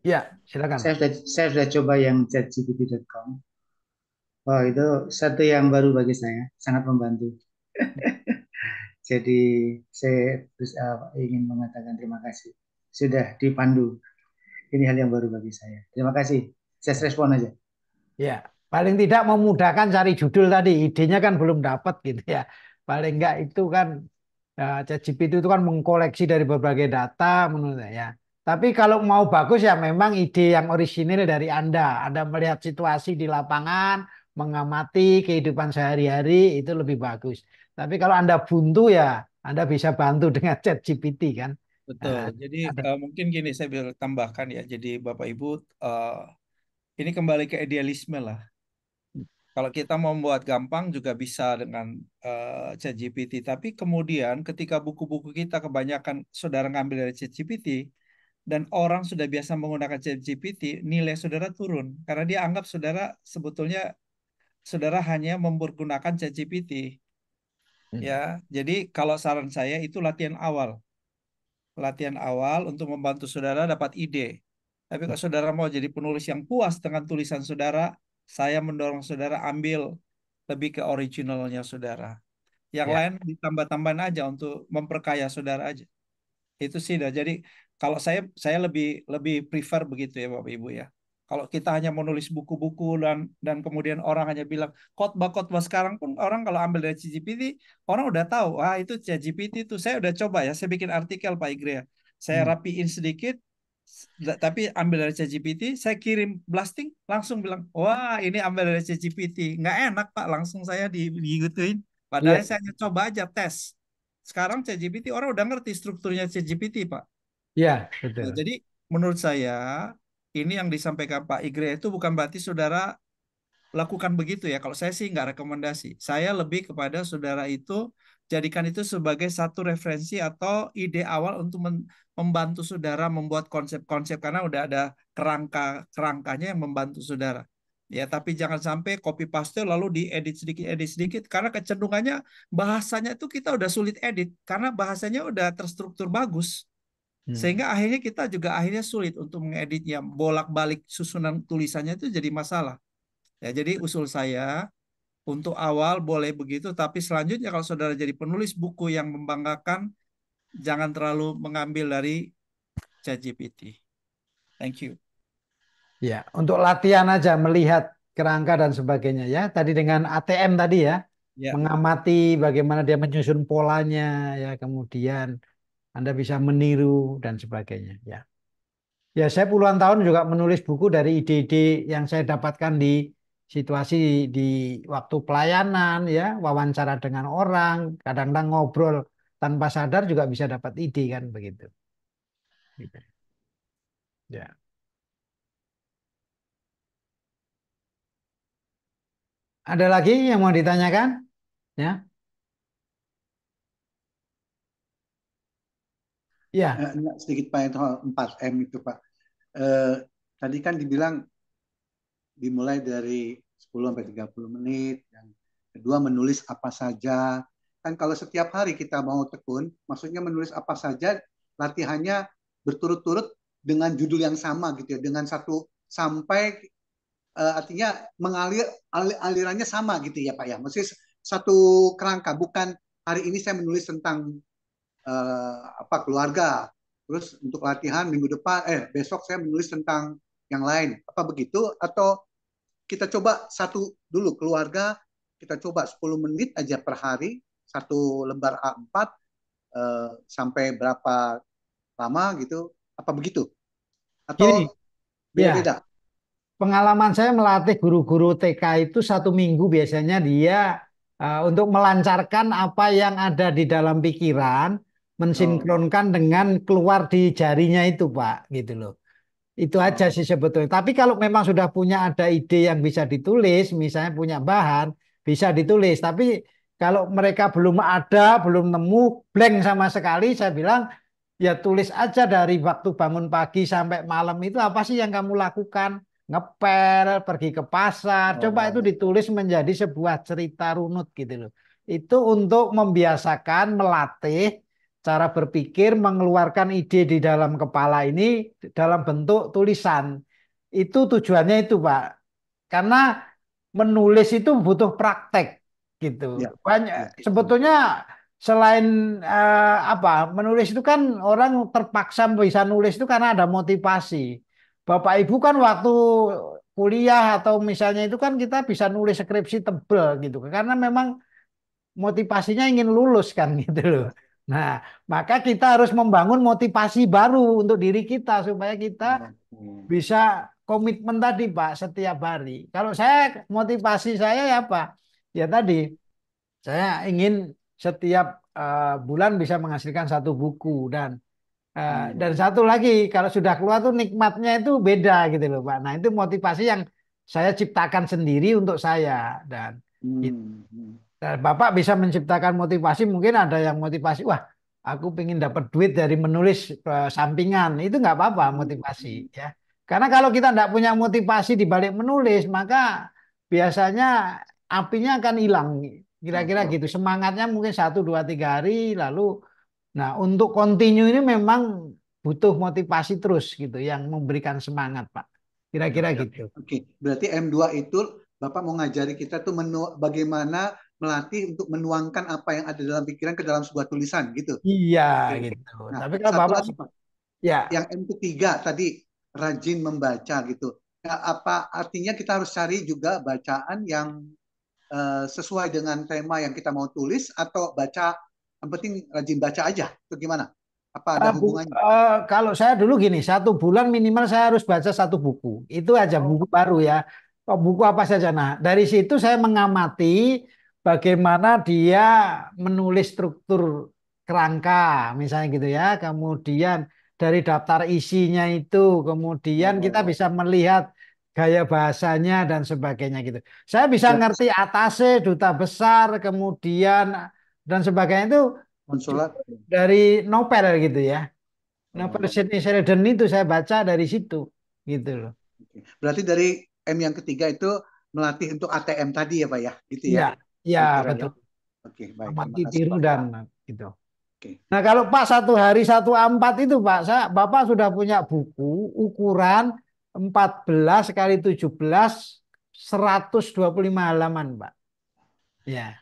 Ya, silakan. Saya sudah coba yang chatgpt.com. Oh, itu satu yang baru bagi saya, sangat membantu. Jadi saya ingin mengatakan terima kasih. Sudah dipandu. Ini hal yang baru bagi saya. Terima kasih. Saya respon aja. Ya, paling tidak memudahkan cari judul tadi. Idenya kan belum dapat gitu ya. Paling enggak itu kan ChatGPT itu kan mengkoleksi dari berbagai data menurut saya. Tapi kalau mau bagus ya memang ide yang orisinil dari Anda. Anda melihat situasi di lapangan, mengamati kehidupan sehari-hari itu lebih bagus. Tapi kalau Anda buntu ya Anda bisa bantu dengan ChatGPT kan. Betul. Nah, Jadi ada. mungkin gini saya bisa tambahkan ya. Jadi Bapak Ibu, ini kembali ke idealisme lah. Kalau kita mau membuat gampang juga bisa dengan ChatGPT. Tapi kemudian ketika buku-buku kita kebanyakan saudara ngambil dari ChatGPT dan orang sudah biasa menggunakan ChatGPT, nilai saudara turun karena dia anggap saudara sebetulnya saudara hanya mempergunakan ChatGPT. Ya, jadi kalau saran saya itu latihan awal untuk membantu saudara dapat ide. Tapi kalau saudara mau jadi penulis yang puas dengan tulisan saudara, saya mendorong saudara ambil lebih ke originalnya saudara. Yang Ya, lain ditambah-tambahin aja untuk memperkaya saudara aja. Itu sih dah. Jadi kalau saya lebih lebih prefer begitu ya Bapak Ibu ya. Kalau kita hanya menulis buku-buku dan kemudian orang hanya bilang khotbah-khotbah sekarang pun orang kalau ambil dari ChatGPT orang udah tahu, ah itu ChatGPT itu saya udah coba ya, saya bikin artikel Pak Igre ya. Saya hmm. rapiin sedikit tapi ambil dari ChatGPT, saya kirim blasting langsung bilang, "Wah, ini ambil dari ChatGPT." Nggak enak Pak, langsung saya digituin. Padahal Iya, saya hanya coba aja tes. Sekarang ChatGPT orang udah ngerti strukturnya ChatGPT, Pak. iya, Nah, betul. jadi menurut saya ini yang disampaikan Pak Igre itu bukan berarti saudara lakukan begitu ya. Kalau saya sih nggak rekomendasi. Saya lebih kepada saudara itu jadikan itu sebagai satu referensi atau ide awal untuk membantu saudara membuat konsep-konsep karena udah ada kerangkanya yang membantu saudara. Ya, tapi jangan sampai copy paste lalu diedit sedikit sedikit karena kecenderungannya bahasanya itu kita udah sulit edit karena bahasanya udah terstruktur bagus. Hmm. Sehingga akhirnya kita juga akhirnya sulit untuk mengeditnya. Bolak-balik susunan tulisannya itu jadi masalah. Ya, jadi usul saya untuk awal boleh begitu, tapi selanjutnya kalau saudara jadi penulis buku yang membanggakan, jangan terlalu mengambil dari ChatGPT. Thank you. Ya, untuk latihan aja melihat kerangka dan sebagainya ya. Tadi dengan ATM tadi ya, Ya, mengamati bagaimana dia menyusun polanya ya, kemudian Anda bisa meniru dan sebagainya ya. Ya, saya puluhan tahun juga menulis buku dari ide-ide yang saya dapatkan di situasi di waktu pelayanan ya, wawancara dengan orang, kadang-kadang ngobrol tanpa sadar juga bisa dapat ide kan begitu. Gitu. Ya. Ada lagi yang mau ditanyakan? Ya. Ya. Sedikit Pak itu 4M itu Pak. Eh, Tadi kan dibilang dimulai dari 10 sampai 30 menit. Yang kedua menulis apa saja. Kan kalau setiap hari kita mau tekun, maksudnya menulis apa saja, latihannya berturut-turut dengan judul yang sama gitu ya, dengan satu sampai artinya mengalir alirannya sama gitu ya Pak ya. Maksudnya satu kerangka, bukan hari ini saya menulis tentang apa keluarga, terus untuk latihan minggu depan besok saya menulis tentang yang lain. Apa begitu? Atau kita coba satu dulu keluarga, kita coba 10 menit aja per hari, satu lembar A4 sampai berapa lama gitu. Apa begitu? Gini, Atau ya. beda-beda? Pengalaman saya melatih guru-guru TK itu 1 minggu biasanya dia untuk melancarkan apa yang ada di dalam pikiran, Oh, mensinkronkan dengan keluar di jarinya itu, Pak, gitu loh. Itu aja oh, sih sebetulnya. Tapi kalau memang sudah punya ada ide yang bisa ditulis, misalnya punya bahan, bisa ditulis. Tapi kalau mereka belum ada, belum nemu, blank sama sekali, saya bilang, ya tulis aja dari waktu bangun pagi sampai malam itu apa sih yang kamu lakukan? Ngepel, pergi ke pasar, coba itu oh, ditulis menjadi sebuah cerita runut gitu loh. Itu untuk membiasakan, melatih cara berpikir, mengeluarkan ide di dalam kepala ini dalam bentuk tulisan. Itu tujuannya itu, Pak. Karena menulis itu butuh praktek gitu. ya, Banyak ya. sebetulnya selain apa, menulis itu kan orang terpaksa bisa nulis itu karena ada motivasi. Bapak Ibu kan waktu kuliah atau misalnya itu kan kita bisa nulis skripsi tebel gitu karena memang motivasinya ingin lulus kan gitu loh. Ya. Nah, maka kita harus membangun motivasi baru untuk diri kita supaya kita Oh, bisa komitmen tadi Pak setiap hari. Kalau saya motivasi saya ya Pak, ya tadi saya ingin setiap bulan bisa menghasilkan 1 buku dan hmm, satu lagi kalau sudah keluar tuh nikmatnya itu beda gitu loh Pak. Nah, itu motivasi yang saya ciptakan sendiri untuk saya dan hmm, hmm. Bapak bisa menciptakan motivasi, mungkin ada yang motivasi, wah, aku pengen dapat duit dari menulis sampingan, itu nggak apa-apa motivasi, Hmm. ya. Karena kalau kita nggak punya motivasi di balik menulis, maka biasanya apinya akan hilang, kira-kira Oke. gitu. Semangatnya mungkin 1, 2, 3 hari, lalu, nah untuk continue ini memang butuh motivasi terus gitu, yang memberikan semangat, Pak. Ya. Kira-kira gitu. Oke, berarti M2 itu Bapak mau ngajari kita tuh bagaimana melatih untuk menuangkan apa yang ada dalam pikiran ke dalam sebuah tulisan gitu. Iya, Oke. gitu. Nah, Tapi kalau satu Bapak, lagi Pak, ya. yang M ketiga tadi rajin membaca gitu. Nah, apa artinya kita harus cari juga bacaan yang sesuai dengan tema yang kita mau tulis atau baca yang penting rajin baca aja. Itu gimana? Apa ada hubungannya? Kalau saya dulu gini, 1 bulan minimal saya harus baca 1 buku. Itu aja Oh, buku baru ya. Oh, buku apa saja. Nah, dari situ saya mengamati bagaimana dia menulis struktur kerangka, misalnya gitu ya. Kemudian dari daftar isinya itu, kemudian kita oh, bisa melihat gaya bahasanya dan sebagainya gitu. Saya bisa ya ngerti atase, duta besar, kemudian dan sebagainya itu konsulat. dari novel gitu ya. Novel Oh, Sidney Sheridan itu saya baca dari situ gitu loh. oke. Berarti dari M yang ketiga itu melatih untuk ATM tadi ya Pak ya, gitu ya, Iya, iya kira-kira ya. betul. Oke, baik. Terima Amati kasih tiru Pak. dan gitu. Oke. Nah kalau Pak 1 hari 1 A4 itu Pak, Bapak sudah punya buku ukuran 14 kali 17 125 halaman Pak. Ya,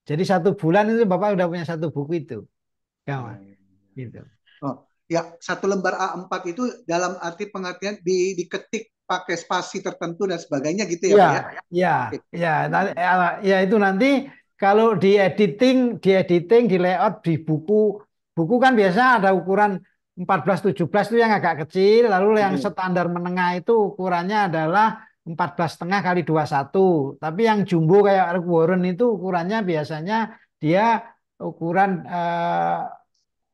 jadi 1 bulan itu Bapak sudah punya 1 buku itu. Kawan, Oh. gitu. Oh, ya satu lembar A4 itu dalam arti pengertian diketik pakai spasi tertentu dan sebagainya gitu ya Ya, Pak ya. ya, Oke. ya, Hmm. ya itu nanti kalau di layout di buku, buku kan biasa ada ukuran 14 17 itu yang agak kecil, lalu yang Iya. standar menengah itu ukurannya adalah 14,5 kali 21. Tapi yang jumbo kayak Rick Warren itu ukurannya biasanya dia ukuran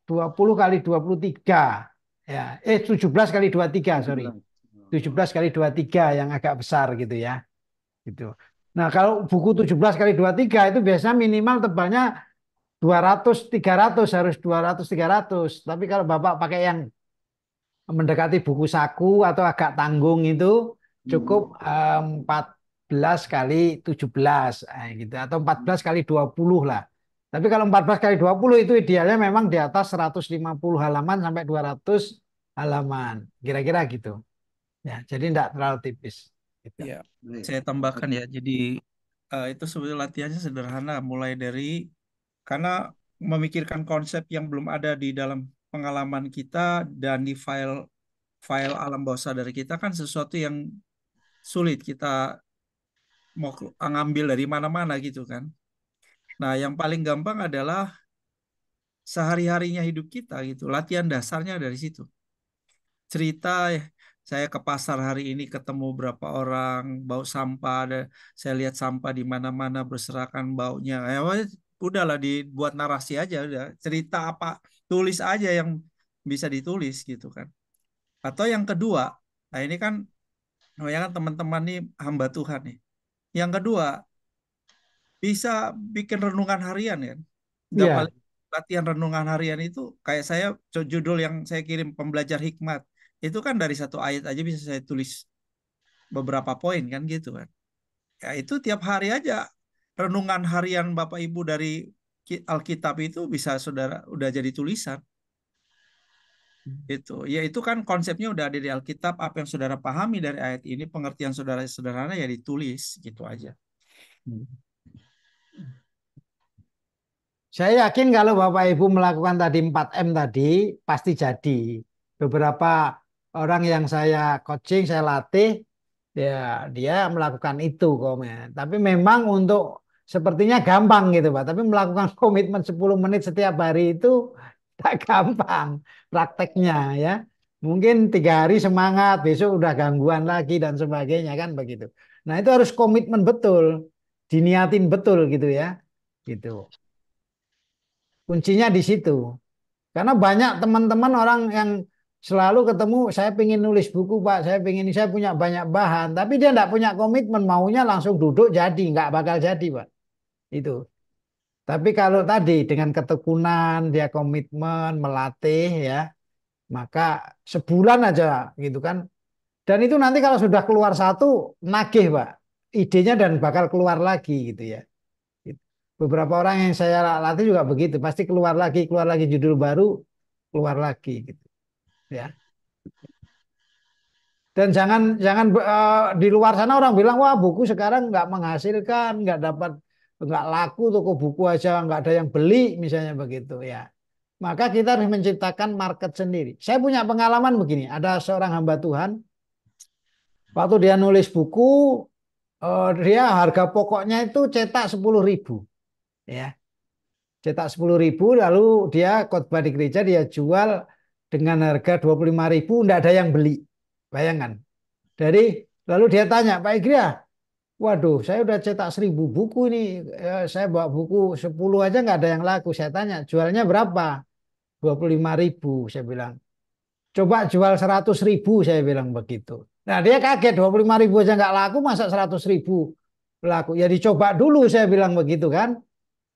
20 kali 23. Ya, 17 kali 23, sorry. 17. 17 kali 23 yang agak besar gitu ya. Gitu. Nah, kalau buku 17 kali 23 itu biasanya minimal tebalnya 200 300 harus 200 300. Tapi kalau Bapak pakai yang mendekati buku saku atau agak tanggung itu cukup Hmm. 14 kali 17 gitu atau 14 kali 20 lah. Tapi kalau 14 kali 20 itu idealnya memang di atas 150 halaman sampai 200 halaman. Kira-kira gitu. Ya, jadi tidak terlalu tipis. Gitu. Ya, Baik. saya tambahkan ya. Jadi itu sebetulnya latihannya sederhana, mulai dari karena memikirkan konsep yang belum ada di dalam pengalaman kita dan di file file alam bawah sadar kita kan sesuatu yang sulit kita mau ngambil dari mana-mana gitu kan. Nah, yang paling gampang adalah sehari-harinya hidup kita gitu. Latihan dasarnya dari situ. Cerita saya ke pasar hari ini ketemu berapa orang bau sampah, saya lihat sampah di mana-mana berserakan baunya. Udahlah dibuat narasi aja, udah cerita apa, tulis aja yang bisa ditulis gitu kan. Atau yang kedua, nah ini kan, oh ya kan teman-teman nih hamba Tuhan nih. Yang kedua, bisa bikin renungan harian ya. Nggak Iya, paling latihan renungan harian itu kayak saya judul yang saya kirim pembelajar hikmat itu kan dari satu ayat aja bisa saya tulis beberapa poin kan gitu kan. Ya itu tiap hari aja renungan harian Bapak Ibu dari Alkitab itu bisa saudara udah jadi tulisan itu. Ya itu kan konsepnya udah ada di Alkitab, apa yang saudara pahami dari ayat ini, pengertian saudara sederhana ya ditulis gitu aja. saya yakin kalau Bapak Ibu melakukan tadi 4M tadi, pasti jadi. Beberapa orang yang saya coaching, saya latih, ya dia melakukan itu komen. Tapi memang untuk sepertinya gampang gitu Pak. Tapi melakukan komitmen 10 menit setiap hari itu tak gampang prakteknya ya. Mungkin 3 hari semangat, besok udah gangguan lagi dan sebagainya kan begitu. Nah itu harus komitmen betul, diniatin betul gitu ya. Gitu. Kuncinya di situ. Karena banyak teman-teman orang yang selalu ketemu, saya pengen nulis buku Pak, saya punya banyak bahan, tapi dia nggak punya komitmen, maunya langsung duduk jadi, nggak bakal jadi Pak. Itu. Tapi kalau tadi dengan ketekunan, dia komitmen, melatih ya, maka sebulan aja gitu kan. Dan itu nanti kalau sudah keluar satu, nagih Pak, idenya dan bakal keluar lagi gitu ya. Gitu. Beberapa orang yang saya latih juga begitu, pasti keluar lagi judul baru, keluar lagi gitu ya. Dan jangan jangan di luar sana orang bilang wah buku sekarang nggak menghasilkan, nggak laku toko buku aja nggak ada yang beli misalnya begitu ya. Maka kita harus menciptakan market sendiri. Saya punya pengalaman begini, ada seorang hamba Tuhan waktu dia nulis buku dia harga pokoknya itu cetak 10.000 ya. Cetak 10.000 lalu dia khotbah di gereja dia jual dengan harga 25.000 enggak ada yang beli. Bayangkan. Dari lalu dia tanya, Pak Igria, waduh, saya udah cetak 1.000 buku ini, saya bawa buku 10 aja nggak ada yang laku. Saya tanya, jualnya berapa? 25.000, saya bilang. Coba jual 100.000, saya bilang begitu. Nah dia kaget, 25.000 aja nggak laku, masa 100.000 laku? Ya dicoba dulu, saya bilang begitu kan,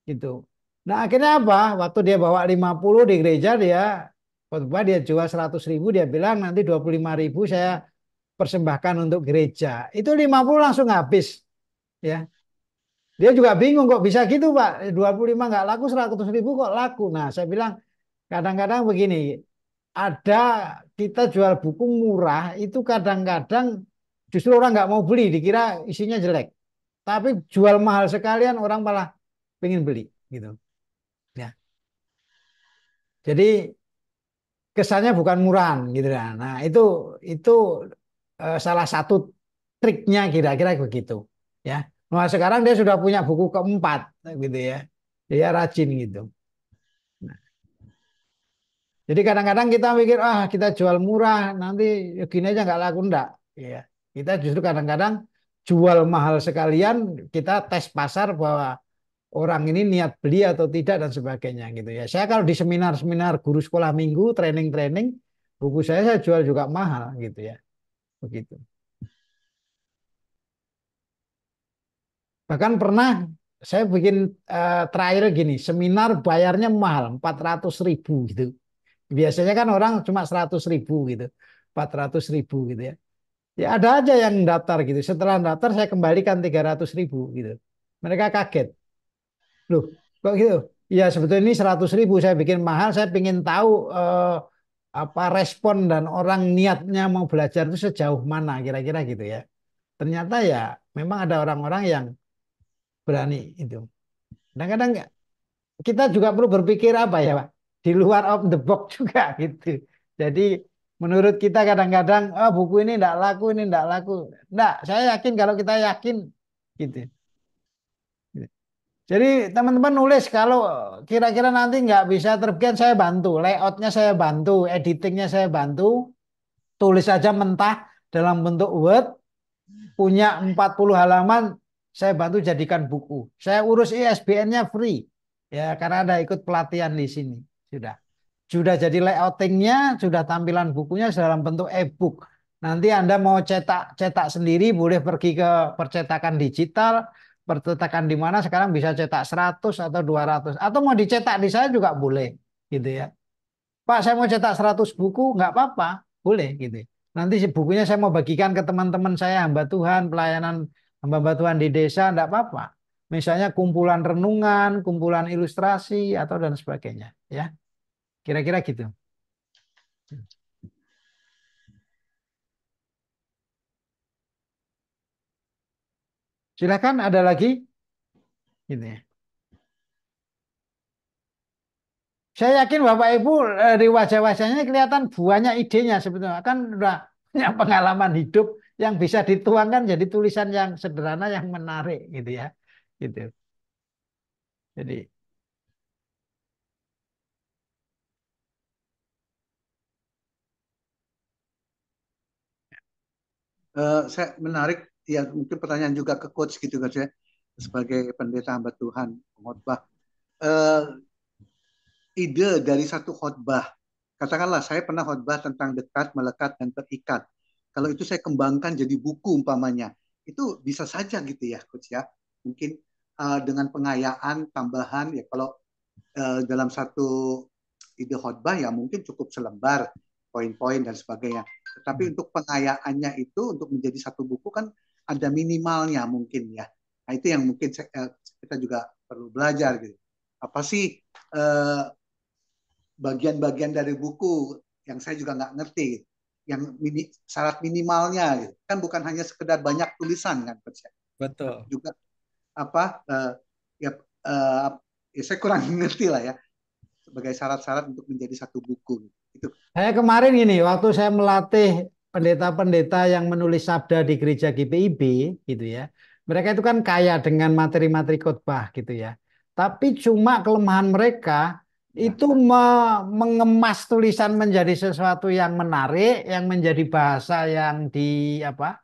gitu. Nah akhirnya apa? Waktu dia bawa 50 di gereja dia khotbah dia jual 100.000 dia bilang nanti 25.000 saya persembahkan untuk gereja. Itu 50 langsung habis. Ya, dia juga bingung kok bisa gitu Pak. 25 nggak laku, 100.000 kok laku. Nah, saya bilang kadang-kadang begini, ada kita jual buku murah itu kadang-kadang justru orang nggak mau beli, dikira isinya jelek. Tapi jual mahal sekalian orang malah pengen beli gitu. Ya. Jadi kesannya bukan murahan gitu ya. Nah, itu salah satu triknya kira-kira begitu ya. Nah, sekarang dia sudah punya buku keempat gitu ya. Dia rajin gitu. Nah, jadi kadang-kadang kita mikir ah kita jual murah nanti gini aja nggak laku enggak ya. Kita justru kadang-kadang jual mahal sekalian kita tes pasar bahwa orang ini niat beli atau tidak dan sebagainya gitu ya. Saya kalau di seminar-seminar guru sekolah minggu, training-training, buku saya jual juga mahal gitu ya. Begitu. Bahkan pernah saya bikin trial gini, seminar bayarnya mahal, 400.000 gitu. Biasanya kan orang cuma 100.000 gitu, 400.000 gitu ya. Ya ada aja yang daftar gitu. Setelah daftar saya kembalikan 300.000 gitu. Mereka kaget. Loh, kok gitu? Ya sebetulnya ini 100.000 saya bikin mahal. Saya ingin tahu apa respon dan orang niatnya mau belajar itu sejauh mana kira-kira gitu ya. ternyata ya memang ada orang-orang yang berani itu. Kadang-kadang kita juga perlu berpikir apa ya Pak, di luar of the box juga gitu. Jadi menurut kita kadang-kadang, oh buku ini enggak laku, ini enggak laku. Enggak, saya yakin kalau kita yakin gitu. Jadi teman-teman nulis kalau kira-kira nanti nggak bisa terbitkan saya bantu, layoutnya saya bantu, editingnya saya bantu, tulis saja mentah dalam bentuk Word, punya 40 halaman, saya bantu jadikan buku. Saya urus ISBN-nya free, ya karena ada ikut pelatihan di sini. Sudah jadi layoutingnya, sudah tampilan bukunya dalam bentuk e-book. Nanti Anda mau cetak sendiri, boleh pergi ke percetakan digital, percetakan di mana sekarang bisa cetak 100 atau 200. Atau mau dicetak di saya juga boleh, gitu ya. Pak, saya mau cetak 100 buku, nggak apa-apa, boleh gitu. Nanti bukunya saya mau bagikan ke teman-teman saya, hamba Tuhan, pelayanan hamba Tuhan di desa, nggak apa-apa. Misalnya kumpulan renungan, kumpulan ilustrasi, atau dan sebagainya, ya. Kira-kira gitu. Silakan ada lagi, gitu ya. Saya yakin Bapak Ibu dari wajah-wajahnya kelihatan buahnya idenya sebetulnya kan udah punya pengalaman hidup yang bisa dituangkan jadi tulisan yang sederhana yang menarik gitu ya. Gitu. Jadi Saya menarik ya, mungkin pertanyaan juga ke coach gitu kan ya, sebagai pendeta hamba Tuhan pengkhotbah. Eh, Ide dari satu khotbah, katakanlah saya pernah khotbah tentang dekat, melekat, dan terikat. Kalau itu saya kembangkan jadi buku umpamanya, itu bisa saja gitu ya coach ya. Mungkin dengan pengayaan tambahan ya, kalau dalam satu ide khotbah ya mungkin cukup selembar poin-poin dan sebagainya. Tetapi untuk pengayaannya itu untuk menjadi satu buku kan ada minimalnya mungkin ya. Nah itu yang mungkin kita juga perlu belajar gitu. Apa sih bagian-bagian dari buku yang saya juga nggak ngerti gitu. Yang syarat minimalnya gitu. Kan bukan hanya sekedar banyak tulisan kan coach ya. Tapi Betul. juga apa ya, uh, ya saya kurang ngerti lah ya sebagai syarat-syarat untuk menjadi satu buku. Itu. saya kemarin ini waktu saya melatih pendeta-pendeta yang menulis sabda di gereja GPIB gitu ya. Mereka itu kan kaya dengan materi-materi khotbah gitu ya. Tapi cuma kelemahan mereka Ya. itu mengemas tulisan menjadi sesuatu yang menarik, yang menjadi bahasa yang apa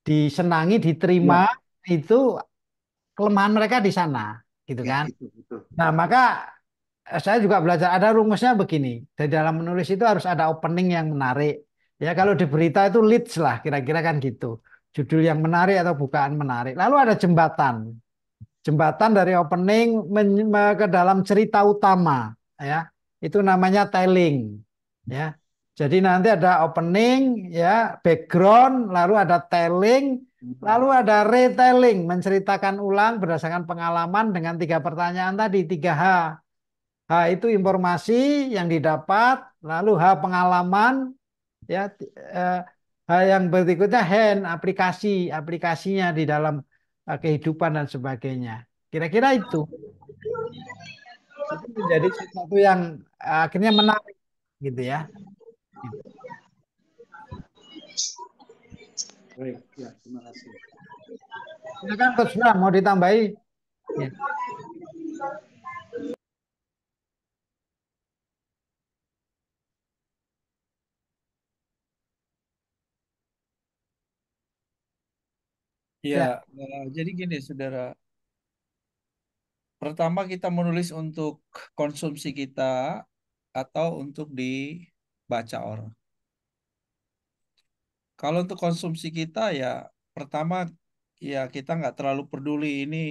disenangi, diterima Ya, itu kelemahan mereka di sana, gitu ya kan? itu betul. Nah, maka saya juga belajar ada rumusnya begini. Di dalam menulis itu harus ada opening yang menarik. Ya, kalau di berita itu leads lah, kira-kira kan gitu. Judul yang menarik atau bukaan menarik. Lalu ada jembatan. Jembatan dari opening ke dalam cerita utama, ya. Itu namanya telling, ya. Jadi nanti ada opening, ya, background, lalu ada telling, lalu ada retelling, menceritakan ulang berdasarkan pengalaman dengan 3 pertanyaan tadi, 3H. H itu informasi yang didapat, lalu H pengalaman, ya, eh, H yang berikutnya hand aplikasi, aplikasinya di dalam kehidupan dan sebagainya. Kira-kira itu menjadi sesuatu yang akhirnya menarik, gitu ya. Gitu. Baik, ya terima kasih. Silakan Coach Bram, mau ditambahi? Ya. Ya, Ya. jadi gini, saudara. Pertama kita menulis untuk konsumsi kita atau untuk dibaca orang. Kalau untuk konsumsi kita ya, pertama ya kita nggak terlalu peduli ini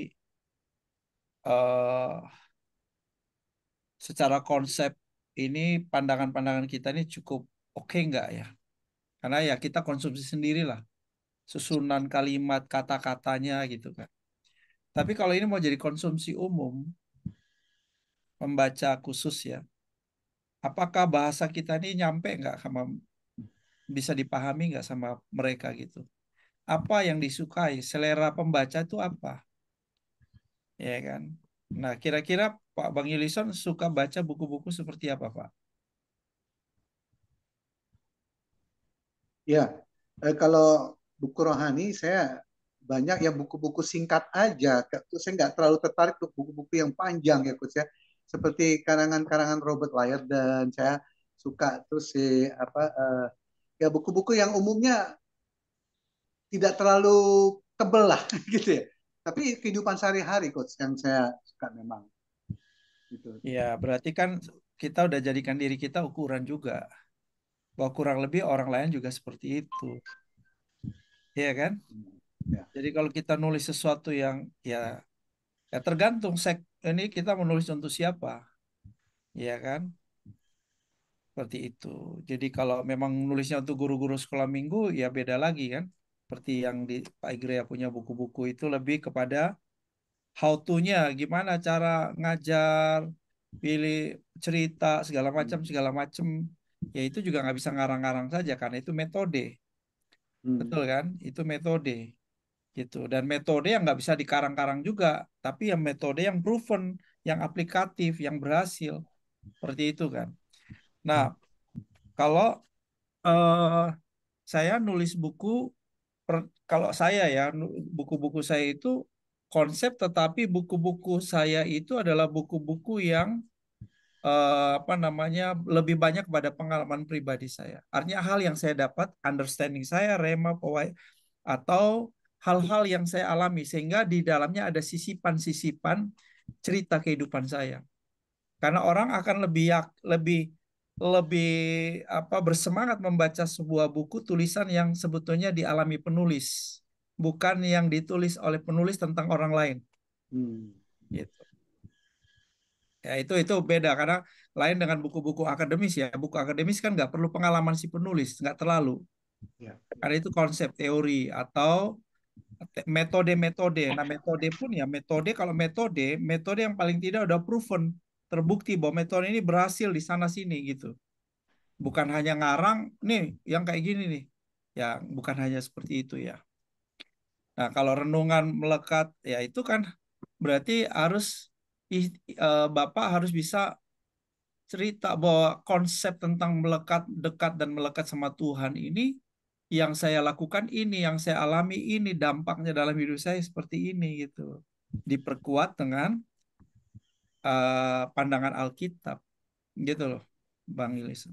eh secara konsep ini pandangan-pandangan kita ini cukup oke nggak ya? Karena ya kita konsumsi sendirilah susunan kalimat kata-katanya gitu kan. Tapi kalau ini mau jadi konsumsi umum, membaca khusus ya, apakah bahasa kita ini nyampe nggak sama bisa dipahami nggak sama mereka gitu? apa yang disukai, selera pembaca itu apa, ya kan? Nah, kira-kira Pak Bang Yulison suka baca buku-buku seperti apa, Pak? Ya, kalau buku rohani saya banyak ya buku-buku singkat aja. Saya nggak terlalu tertarik untuk buku-buku yang panjang ya Coach ya. Seperti karangan-karangan Robert Liardon saya suka, terus apa ya buku-buku yang umumnya tidak terlalu tebel lah gitu ya. Tapi kehidupan sehari-hari Coach yang saya suka memang gitu. Ya, berarti kan kita udah jadikan diri kita ukuran juga. Bahwa kurang lebih orang lain juga seperti itu. Iya kan? Ya. Jadi kalau kita nulis sesuatu yang ya tergantung ini kita menulis untuk siapa. Iya kan? Seperti itu. Jadi kalau memang nulisnya untuk guru-guru sekolah minggu ya beda lagi kan. Seperti yang di Pak Igrea punya buku-buku itu lebih kepada how to-nya, gimana cara ngajar, pilih cerita segala macam. Ya itu juga nggak bisa ngarang-ngarang saja karena itu metode, betul kan? Itu metode gitu. Dan metode yang nggak bisa dikarang-karang juga, tapi yang metode yang proven, yang aplikatif, yang berhasil, seperti itu kan. Nah, kalau eh, saya nulis buku, kalau saya ya buku-buku saya itu konsep, tetapi buku-buku saya itu adalah buku-buku yang apa namanya lebih banyak pada pengalaman pribadi saya. Artinya hal yang saya dapat, understanding saya, rema, pawai, atau hal-hal yang saya alami sehingga di dalamnya ada sisipan-sisipan cerita kehidupan saya. Karena orang akan lebih lebih apa bersemangat membaca sebuah buku tulisan yang sebetulnya dialami penulis, bukan yang ditulis oleh penulis tentang orang lain. Gitu. Ya itu beda karena lain dengan buku-buku akademis ya. Buku akademis kan nggak perlu pengalaman si penulis, nggak terlalu. Ya. Karena itu konsep teori atau metode-metode. Nah metode pun ya metode yang paling tidak udah proven, terbukti bahwa metode ini berhasil di sana sini gitu. Bukan hanya ngarang nih yang kayak gini nih. Ya bukan hanya seperti itu ya. Nah kalau renungan melekat ya itu kan berarti harus Bapak harus bisa cerita bahwa konsep tentang melekat, dekat dan melekat sama Tuhan ini yang saya lakukan ini, yang saya alami ini, dampaknya dalam hidup saya seperti ini gitu. Diperkuat dengan pandangan Alkitab gitu loh, Bang Ilis.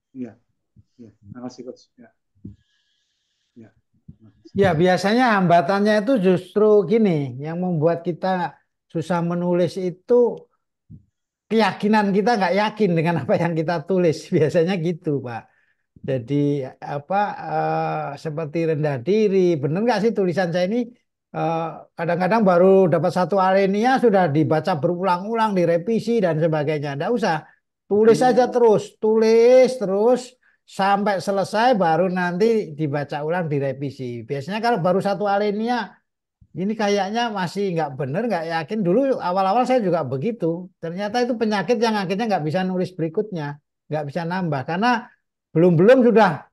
Iya. Ya, terima kasih Coach. Ya. Ya. Ya, biasanya hambatannya itu justru gini, yang membuat kita susah menulis itu keyakinan kita nggak yakin dengan apa yang kita tulis. Biasanya gitu, Pak. Jadi apa seperti rendah diri, benar nggak sih tulisan saya ini eh, kadang-kadang baru dapat satu alinea sudah dibaca berulang-ulang, direvisi dan sebagainya. Nggak usah, tulis saja terus sampai selesai baru nanti dibaca ulang, direvisi. Biasanya kalau baru satu alinea ini kayaknya masih nggak benar, nggak yakin. Dulu awal-awal saya juga begitu. Ternyata itu penyakit yang akhirnya nggak bisa nulis berikutnya, nggak bisa nambah karena belum-belum sudah,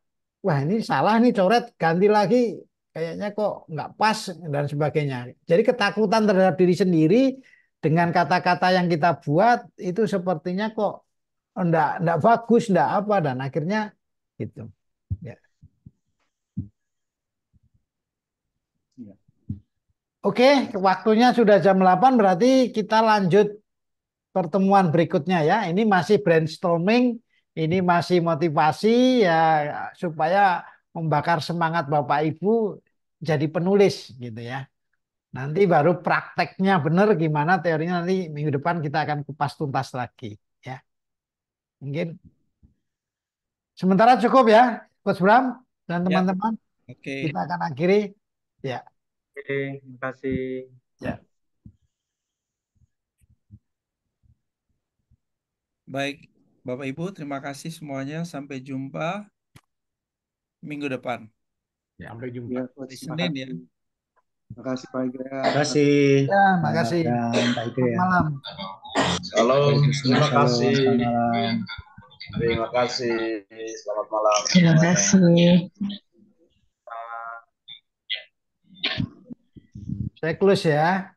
wah ini salah nih coret, ganti lagi, kayaknya kok nggak pas dan sebagainya. Jadi ketakutan terhadap diri sendiri dengan kata-kata yang kita buat itu sepertinya kok enggak bagus, enggak apa dan akhirnya gitu. Ya. Ya. Oke, waktunya sudah jam 8 berarti kita lanjut pertemuan berikutnya ya. Ini masih brainstorming, ini masih motivasi ya supaya membakar semangat Bapak Ibu jadi penulis gitu ya. Nanti baru prakteknya benar gimana teorinya nanti minggu depan kita akan kupas tuntas lagi ya. Mungkin sementara cukup ya, Coach Bram dan Ya, teman-teman. oke. Kita akan akhiri ya. Oke, terima kasih. Ya. Baik, Bapak Ibu, terima kasih semuanya. Sampai jumpa minggu depan. Ya, sampai jumpa. Ya, Coach, Di terima Senin ya. kasih. Terima kasih Pak Igrea. Terima kasih. Ya, makasih. Pak Igrea. Selamat malam. Halo, terima Shalom, kasih. selamat malam. Terima kasih. Selamat malam. Terima kasih. Saya close ya.